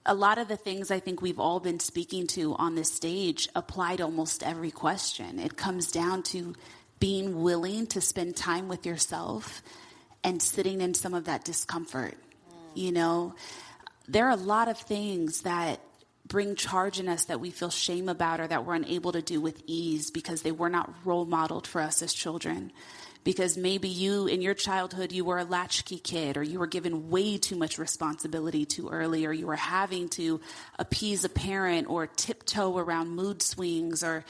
a lot of the things I think we've all been speaking to on this stage apply to almost every question. It comes down to being willing to spend time with yourself and sitting in some of that discomfort. There are a lot of things that bring charge in us that we feel shame about or that we're unable to do with ease because they were not role modeled for us as children. Because maybe you, in your childhood, you were a latchkey kid, or you were given way too much responsibility too early, or you were having to appease a parent or tiptoe around mood swings or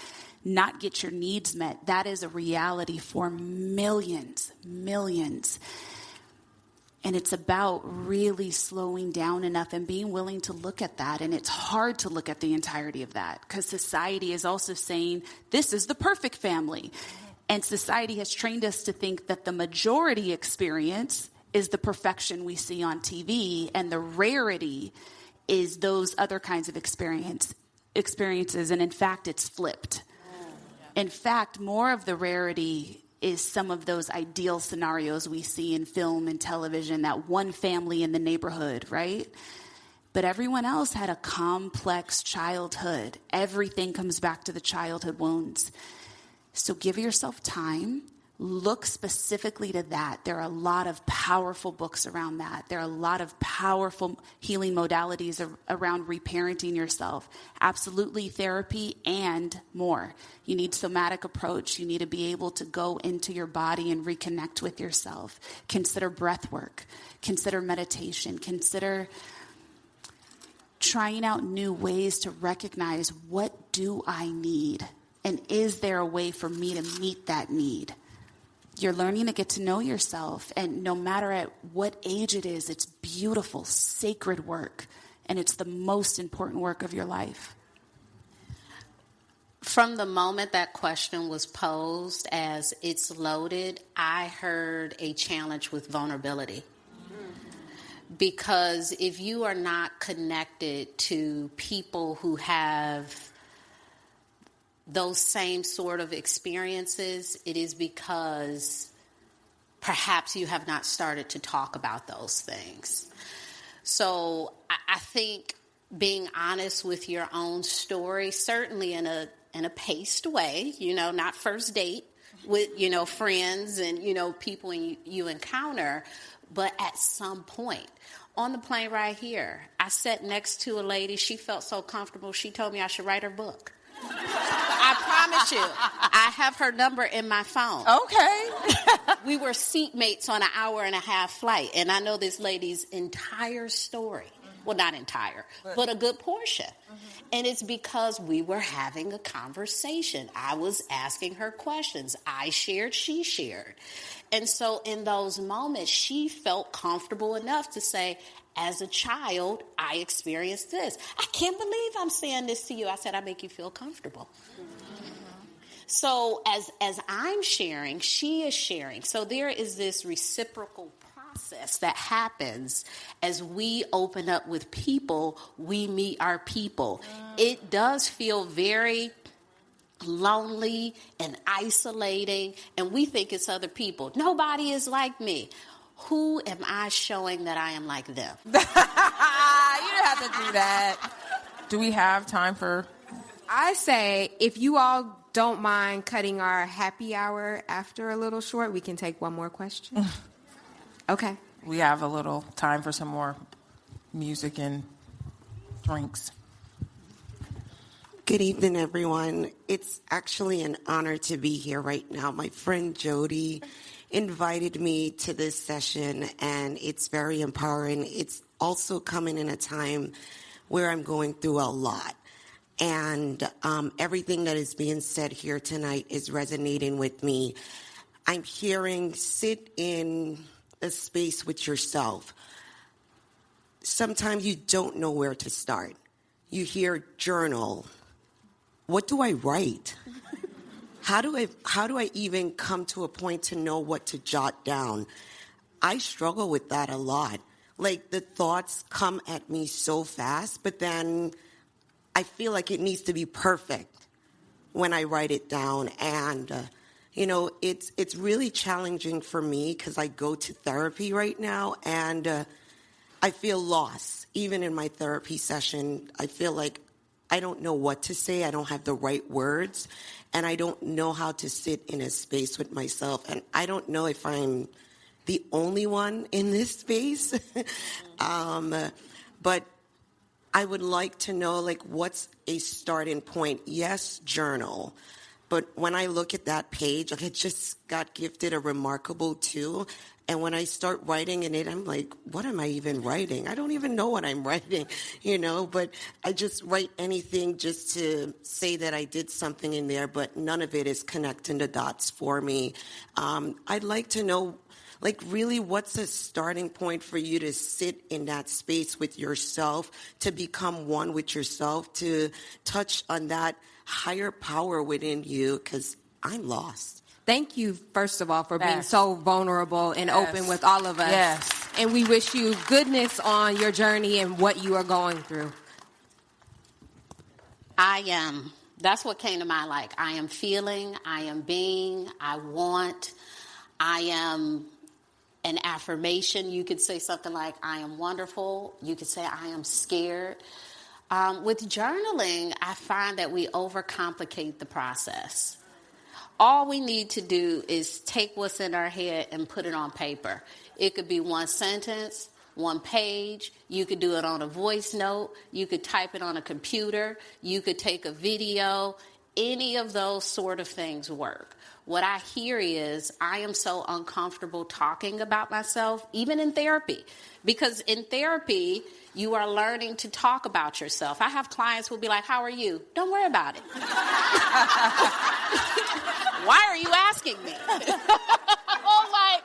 not get your needs met. That is a reality for millions. And it's about really slowing down enough and being willing to look at that. And it's hard to look at the entirety of that because society is also saying, this is the perfect family. And society has trained us to think that the majority experience is the perfection we see on TV, and the rarity is those other kinds of experiences. And in fact, it's flipped. In fact, more of the rarity is some of those ideal scenarios we see in film and television, that one family in the neighborhood, right? But everyone else had a complex childhood. Everything comes back to the childhood wounds. So give yourself time. Look specifically to that. There are a lot of powerful books around that. There are a lot of powerful healing modalities around reparenting yourself. Absolutely therapy and more. You need somatic approach. You need to be able to go into your body and reconnect with yourself. Consider breath work. Consider meditation. Consider trying out new ways to recognize, what do I need? And is there a way for me to meet that need? You're learning to get to know yourself, and no matter at what age it is, it's beautiful, sacred work, and it's the most important work of your life. From the moment that question was posed, as it's loaded, I heard a challenge with vulnerability. Because if you are not connected to people who have those same sort of experiences, it is because perhaps you have not started to talk about those things. So I think being honest with your own story, certainly in a paced way, not first date with, friends and, people you encounter, but at some point. On the plane right here, I sat next to a lady. She felt so comfortable. She told me I should write her book. I promise you, I have her number in my phone. Okay. We were seatmates on an 1.5-hour flight, and I know this lady's entire story. Well, not entire, but a good portion. And it's because we were having a conversation. I was asking her questions. I shared, she shared. And so in those moments, she felt comfortable enough to say, as a child, I experienced this. I can't believe I'm saying this to you. I said, I make you feel comfortable. So as I'm sharing, she is sharing. So there is this reciprocal process that happens as we open up with people, we meet our people. It does feel very lonely and isolating, and we think it's other people. Nobody is like me. Who am I showing that I am like them? You don't have to do that. Do we have time for... I say, if you all don't mind cutting our happy hour after a little short, we can take one more question. Okay. We have a little time for some more music and drinks. Good evening, everyone. It's actually an honor to be here right now. My friend Jody invited me to this session, and it's very empowering. It's also coming in a time where I'm going through a lot. And everything that is being said here tonight is resonating with me. I'm hearing sit in a space with yourself. Sometimes you don't know where to start. You hear journal. What do I write? How do I even come to a point to know what to jot down? I struggle with that a lot. Like, the thoughts come at me so fast, but then I feel like it needs to be perfect when I write it down. And, it's really challenging for me because I go to therapy right now, and I feel lost. Even in my therapy session, I feel like I don't know what to say. I don't have the right words, and I don't know how to sit in a space with myself. And I don't know if I'm the only one in this space. But I would like to know, like, what's a starting point? Yes, journal. But when I look at that page, like, I just got gifted a remarkable tool. And when I start writing in it, I'm like, what am I even writing? I don't even know what I'm writing, but I just write anything just to say that I did something in there, but none of it is connecting the dots for me. I'd like to know, like, really, what's a starting point for you to sit in that space with yourself, to become one with yourself, to touch on that higher power within you, because I'm lost. Thank you, first of all, for being so vulnerable and open with all of us. Yes. And we wish you goodness on your journey and what you are going through. That's what came to mind. Like, I am feeling, I am being, I want, I am an affirmation. You could say something like, I am wonderful. You could say, I am scared. With journaling, I find that we overcomplicate the process. All we need to do is take what's in our head and put it on paper. It could be one sentence, one page. You could do it on a voice note. You could type it on a computer. You could take a video. Any of those sort of things work. What I hear is I am so uncomfortable talking about myself, even in therapy, because in therapy, you are learning to talk about yourself. I have clients who will be like, how are you? Don't worry about it. Why are you asking me? Oh, like,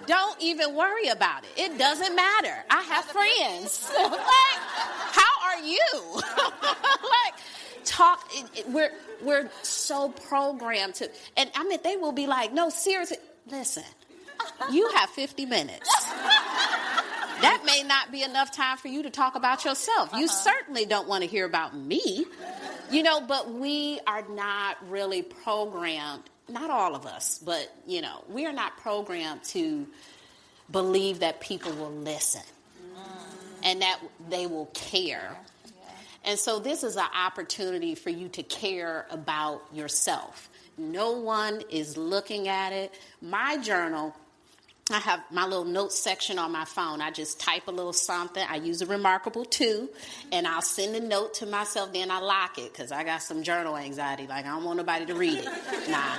don't even worry about it. It doesn't matter. I have friends. Like, how are you? Like, talk. We're so programmed to, and I mean, they will be like, no, seriously, listen, you have 50 minutes. That may not be enough time for you to talk about yourself. You certainly don't want to hear about me, but we are not really programmed, not all of us, but, we are not programmed to believe that people will listen and that they will care. And so this is an opportunity for you to care about yourself. No one is looking at it. My journal, I have my little notes section on my phone. I just type a little something. I use a remarkable too, and I'll send a note to myself. Then I lock it because I got some journal anxiety. Like, I don't want nobody to read it. Nah.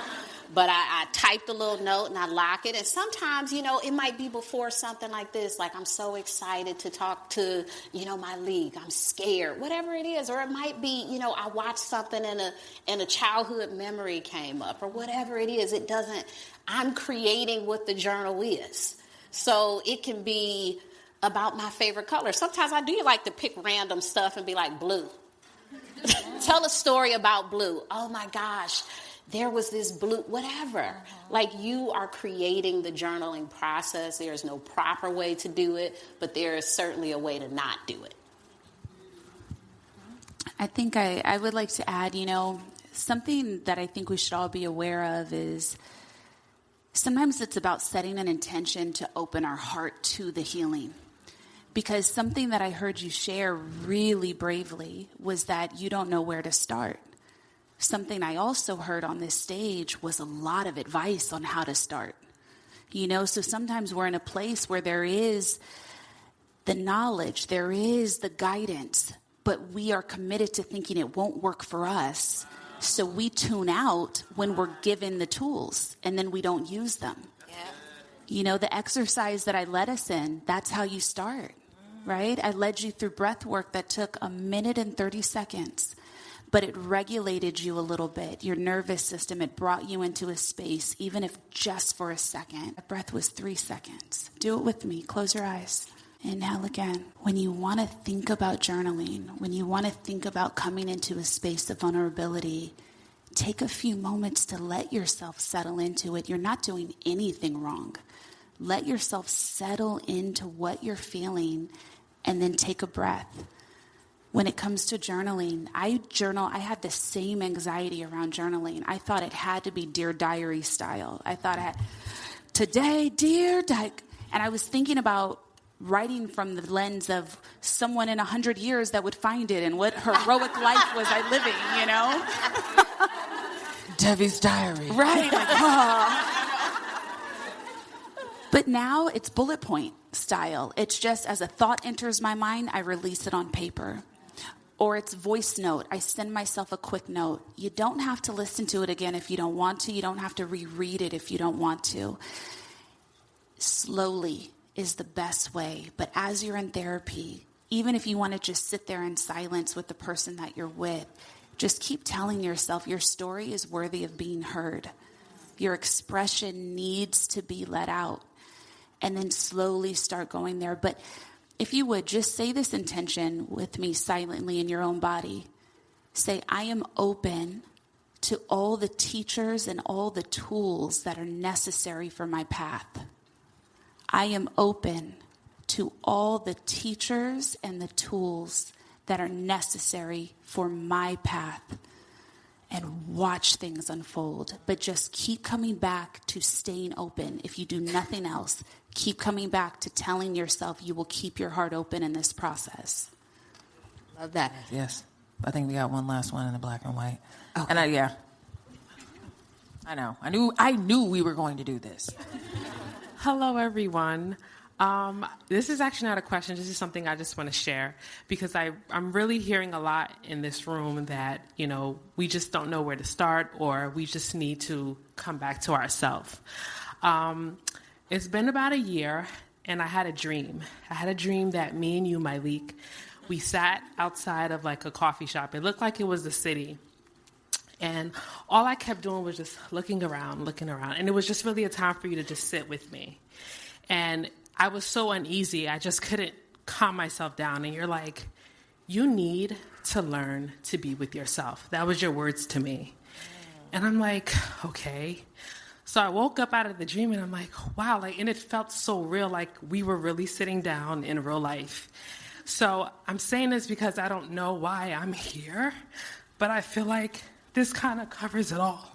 But I typed a little note and I lock it. And sometimes, it might be before something like this. Like, I'm so excited to talk to, my league. I'm scared, whatever it is. Or it might be, I watched something and a childhood memory came up, or whatever it is. I'm creating what the journal is. So it can be about my favorite color. Sometimes I do like to pick random stuff and be like, blue. Tell a story about blue. Oh my gosh. There was this blue, whatever. Like, you are creating the journaling process. There is no proper way to do it, but there is certainly a way to not do it. I think I would like to add, something that I think we should all be aware of is sometimes it's about setting an intention to open our heart to the healing. Because something that I heard you share really bravely was that you don't know where to start. Something I also heard on this stage was a lot of advice on how to start. So sometimes we're in a place where there is the knowledge, there is the guidance, but we are committed to thinking it won't work for us. So we tune out when we're given the tools, and then we don't use them. You know, the exercise that I led us in, that's how you start, right? I led you through breath work that took 1 minute and 30 seconds, but it regulated you a little bit. Your nervous system, it brought you into a space, even if just for a second. That breath was 3 seconds. Do it with me. Close your eyes. Inhale again. When you want to think about journaling, when you want to think about coming into a space of vulnerability, take a few moments to let yourself settle into it. You're not doing anything wrong. Let yourself settle into what you're feeling and then take a breath. When it comes to journaling, I had the same anxiety around journaling. I thought it had to be Dear Diary style. I thought today, Dear Diary. And I was thinking about writing from the lens of someone in 100 years that would find it and what heroic life was I living, you know? Devi's diary. Right. Like, oh. But now it's bullet point style. It's just as a thought enters my mind, I release it on paper. Or it's voice note. I send myself a quick note. You don't have to listen to it again if you don't want to. You don't have to reread it if you don't want to. Slowly is the best way. But as you're in therapy, even if you want to just sit there in silence with the person that you're with, just keep telling yourself your story is worthy of being heard. Your expression needs to be let out. And then slowly start going there. But if you would, just say this intention with me silently in your own body. Say, I am open to all the teachers and all the tools that are necessary for my path. I am open to all the teachers and the tools that are necessary for my path. And watch things unfold. But just keep coming back to staying open. If you do nothing else, keep coming back to telling yourself you will keep your heart open in this process. Love that. Yes. I think we got one last one in the black and white. Okay. And I know. I knew we were going to do this. Hello, everyone. This is actually not a question. This is something I just want to share because I'm really hearing a lot in this room that, you know, we just don't know where to start or we just need to come back to ourselves. It's been about a year and I had a dream. I had a dream that me and you, Malik, we sat outside of like a coffee shop. It looked like it was the city. And all I kept doing was just looking around. And it was just really a time for you to just sit with me. And I was so uneasy, I just couldn't calm myself down. And you're like, you need to learn to be with yourself. That was your words to me. And I'm like, okay. So I woke up out of the dream and I'm like, wow, and it felt so real, like we were really sitting down in real life. So I'm saying this because I don't know why I'm here, but I feel like this kind of covers it all.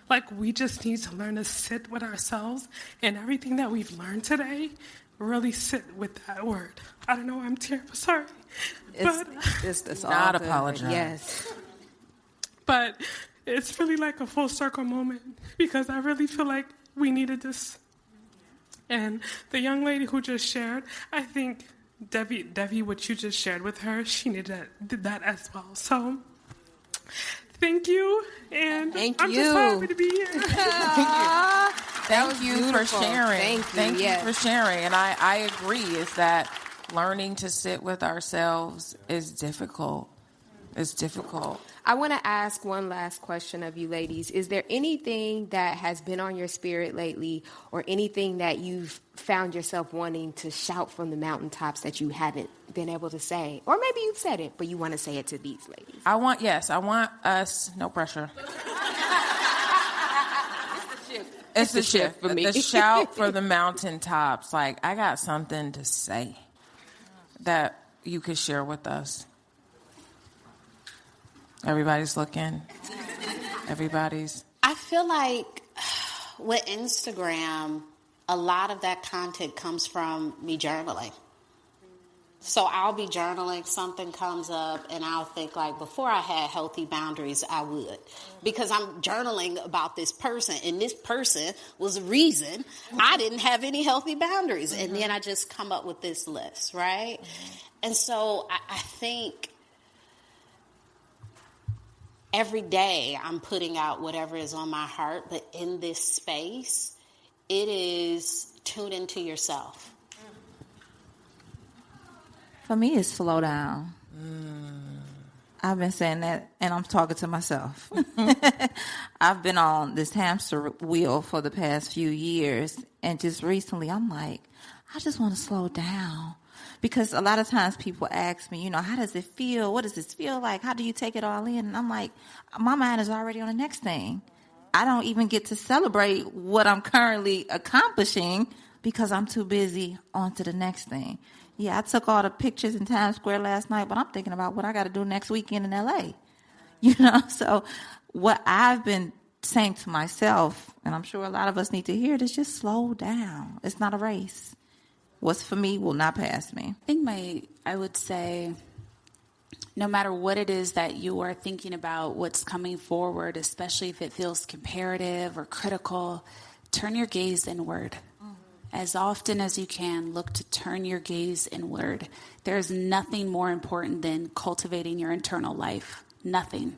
Like we just need to learn to sit with ourselves and everything that we've learned today, really sit with that word. I don't know why I'm terrible, sorry. It's not apologize. Yes. But it's really like a full circle moment because I really feel like we needed this. And the young lady who just shared, I think Devi, what you just shared with her, she did that as well. So thank you, and I'm just happy to be here. Thank you for sharing. Thank you for sharing. And I agree, is that learning to sit with ourselves is difficult. It's difficult. I want to ask one last question of you ladies. Is there anything that has been on your spirit lately or anything that you've found yourself wanting to shout from the mountaintops that you haven't been able to say? Or maybe you've said it, but you want to say it to these ladies. I want us, no pressure. It's the shift for me. The shout for the mountaintops. Like, I got something to say that you could share with us. Everybody's looking. I feel like with Instagram, a lot of that content comes from me journaling. So I'll be journaling, something comes up, and I'll think like, before I had healthy boundaries, I would. Because I'm journaling about this person, and this person was the reason I didn't have any healthy boundaries. Mm-hmm. And then I just come up with this list, right? Mm-hmm. And so I think every day I'm putting out whatever is on my heart, but in this space, it is tune into yourself? For me, it's slow down. I've been saying that, and I'm talking to myself. I've been on this hamster wheel for the past few years, and just recently I'm like, I just want to slow down. Because a lot of times people ask me, how does it feel? What does this feel like? How do you take it all in? And I'm like, my mind is already on the next thing. I don't even get to celebrate what I'm currently accomplishing because I'm too busy on to the next thing. Yeah, I took all the pictures in Times Square last night, but I'm thinking about what I got to do next weekend in L.A. So what I've been saying to myself, and I'm sure a lot of us need to hear it, is just slow down. It's not a race. What's for me will not pass me. I would say, no matter what it is that you are thinking about, what's coming forward, especially if it feels comparative or critical, turn your gaze inward. As often as you can, look to turn your gaze inward. There's nothing more important than cultivating your internal life. Nothing.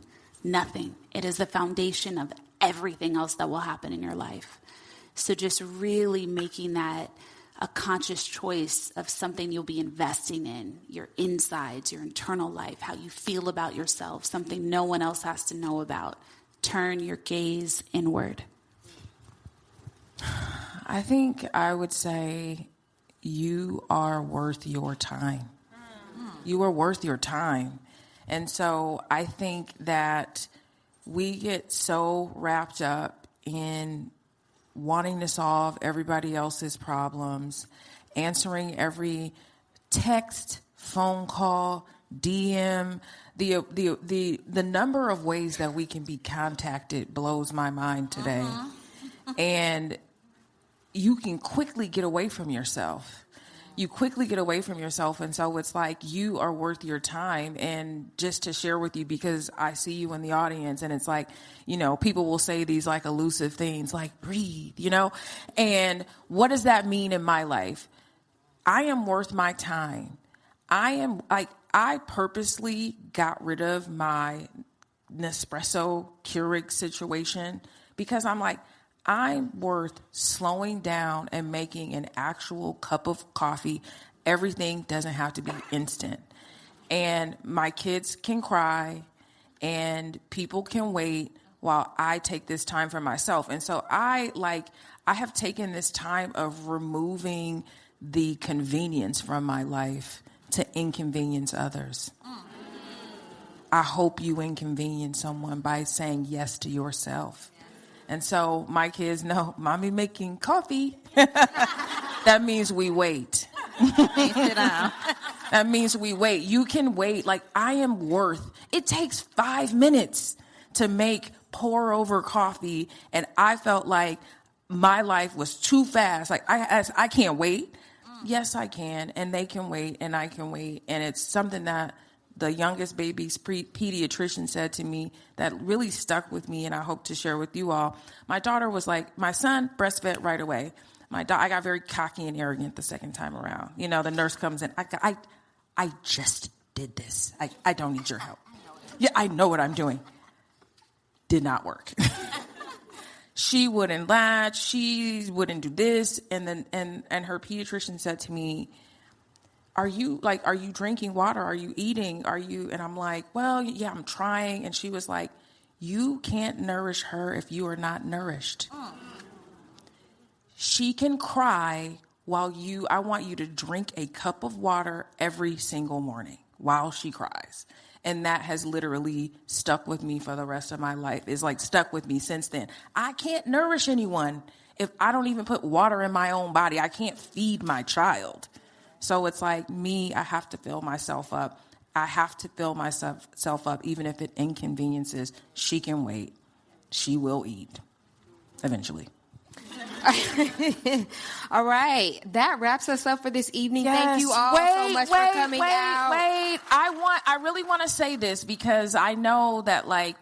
It is the foundation of everything else that will happen in your life. So just really making that a conscious choice of something you'll be investing in, your insides, your internal life, how you feel about yourself, something no one else has to know about. Turn your gaze inward. I think I would say you are worth your time. You are worth your time. And so I think that we get so wrapped up in wanting to solve everybody else's problems, answering every text, phone call, DM. The number of ways that we can be contacted blows my mind today. And you can quickly get away from yourself. And so it's like you are worth your time. And just to share with you, because I see you in the audience, and it's like, people will say these like elusive things like breathe, and what does that mean in my life? I am worth my time. I purposely got rid of my Nespresso Keurig situation because I'm like, I'm worth slowing down and making an actual cup of coffee. Everything doesn't have to be instant. And my kids can cry and people can wait while I take this time for myself. And so I have taken this time of removing the convenience from my life to inconvenience others. I hope you inconvenience someone by saying yes to yourself. And so my kids know, mommy making coffee. That means we wait. Sit down. That means we wait. You can wait. Like I am worth. It takes 5 minutes to make pour over coffee. And I felt like my life was too fast. Like I can't wait. Yes, I can. And they can wait and I can wait. And it's something that the youngest baby's pediatrician said to me that really stuck with me, and I hope to share with you all. My daughter was like, my son breastfed right away. I got very cocky and arrogant the second time around. The nurse comes in. I just did this. I don't need your help. Yeah, I know what I'm doing. Did not work. She wouldn't latch. She wouldn't do this. And then and her pediatrician said to me, are you drinking water? Are you eating? And I'm like, well, yeah, I'm trying. And she was like, you can't nourish her if you are not nourished. She can cry I want you to drink a cup of water every single morning while she cries. And that has literally stuck with me for the rest of my life. It's like stuck with me since then. I can't nourish anyone if I don't even put water in my own body. I can't feed my child. So it's like me, I have to fill myself up. I have to fill myself up, even if it inconveniences. She can wait. She will eat eventually. All right. That wraps us up for this evening. Yes. Thank you all so much for coming out. I really want to say this because I know that I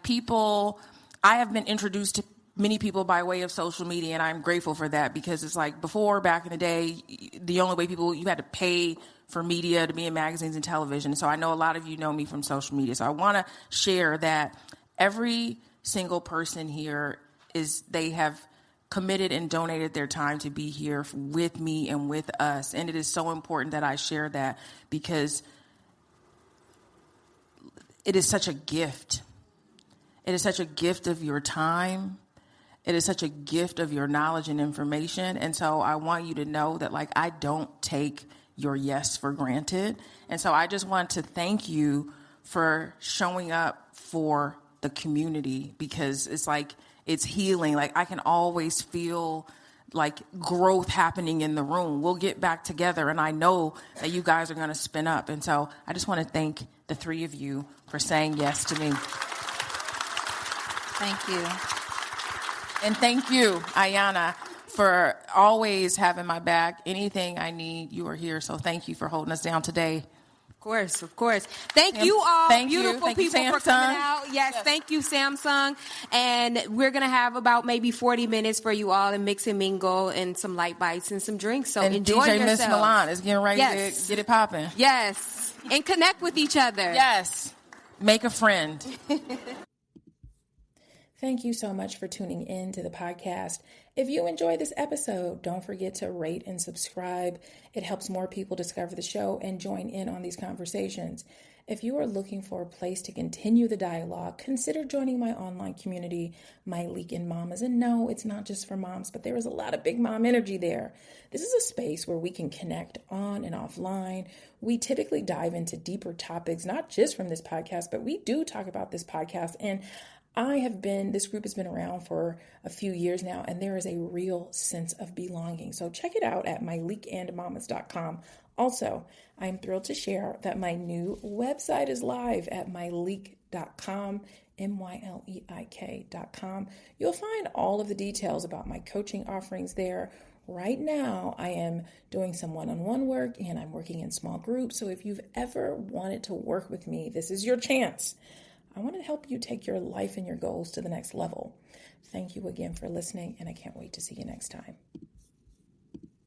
have been introduced to many people by way of social media, and I'm grateful for that because it's like before, back in the day, the only way you had to pay for media to be in magazines and television. So I know a lot of you know me from social media. So I want to share that every single person here they have committed and donated their time to be here with me and with us. And it is so important that I share that, because it is such a gift. It is such a gift of your time. It is such a gift of your knowledge and information. And so I want you to know that, like, I don't take your yes for granted. And so I just want to thank you for showing up for the community, because it's like, it's healing. Like, I can always feel like growth happening in the room. We'll get back together, and I know that you guys are going to spin up. And so I just want to thank the three of you for saying yes to me. Thank you. And thank you, Ayanna, for always having my back. Anything I need, you are here. So thank you for holding us down today. Of course. Thank you all, beautiful people, for coming out. Yes, thank you, Samsung. And we're going to have about maybe 40 minutes for you all to mix and mingle, and some light bites and some drinks. So and enjoy DJ yourself. Miss Milan is getting ready to get it popping. Yes. And connect with each other. Yes. Make a friend. Thank you so much for tuning in to the podcast. If you enjoy this episode, don't forget to rate and subscribe. It helps more people discover the show and join in on these conversations. If you are looking for a place to continue the dialogue, consider joining my online community, My Leak in Mamas. And no, it's not just for moms, but there is a lot of big mom energy there. This is a space where we can connect on and offline. We typically dive into deeper topics, not just from this podcast, but we do talk about this podcast. And this group has been around for a few years now, and there is a real sense of belonging. So check it out at myleakandmamas.com. Also, I'm thrilled to share that my new website is live at myleak.com, myleik.com. You'll find all of the details about my coaching offerings there. Right now, I am doing some one-on-one work, and I'm working in small groups. So if you've ever wanted to work with me, this is your chance. I want to help you take your life and your goals to the next level. Thank you again for listening, and I can't wait to see you next time.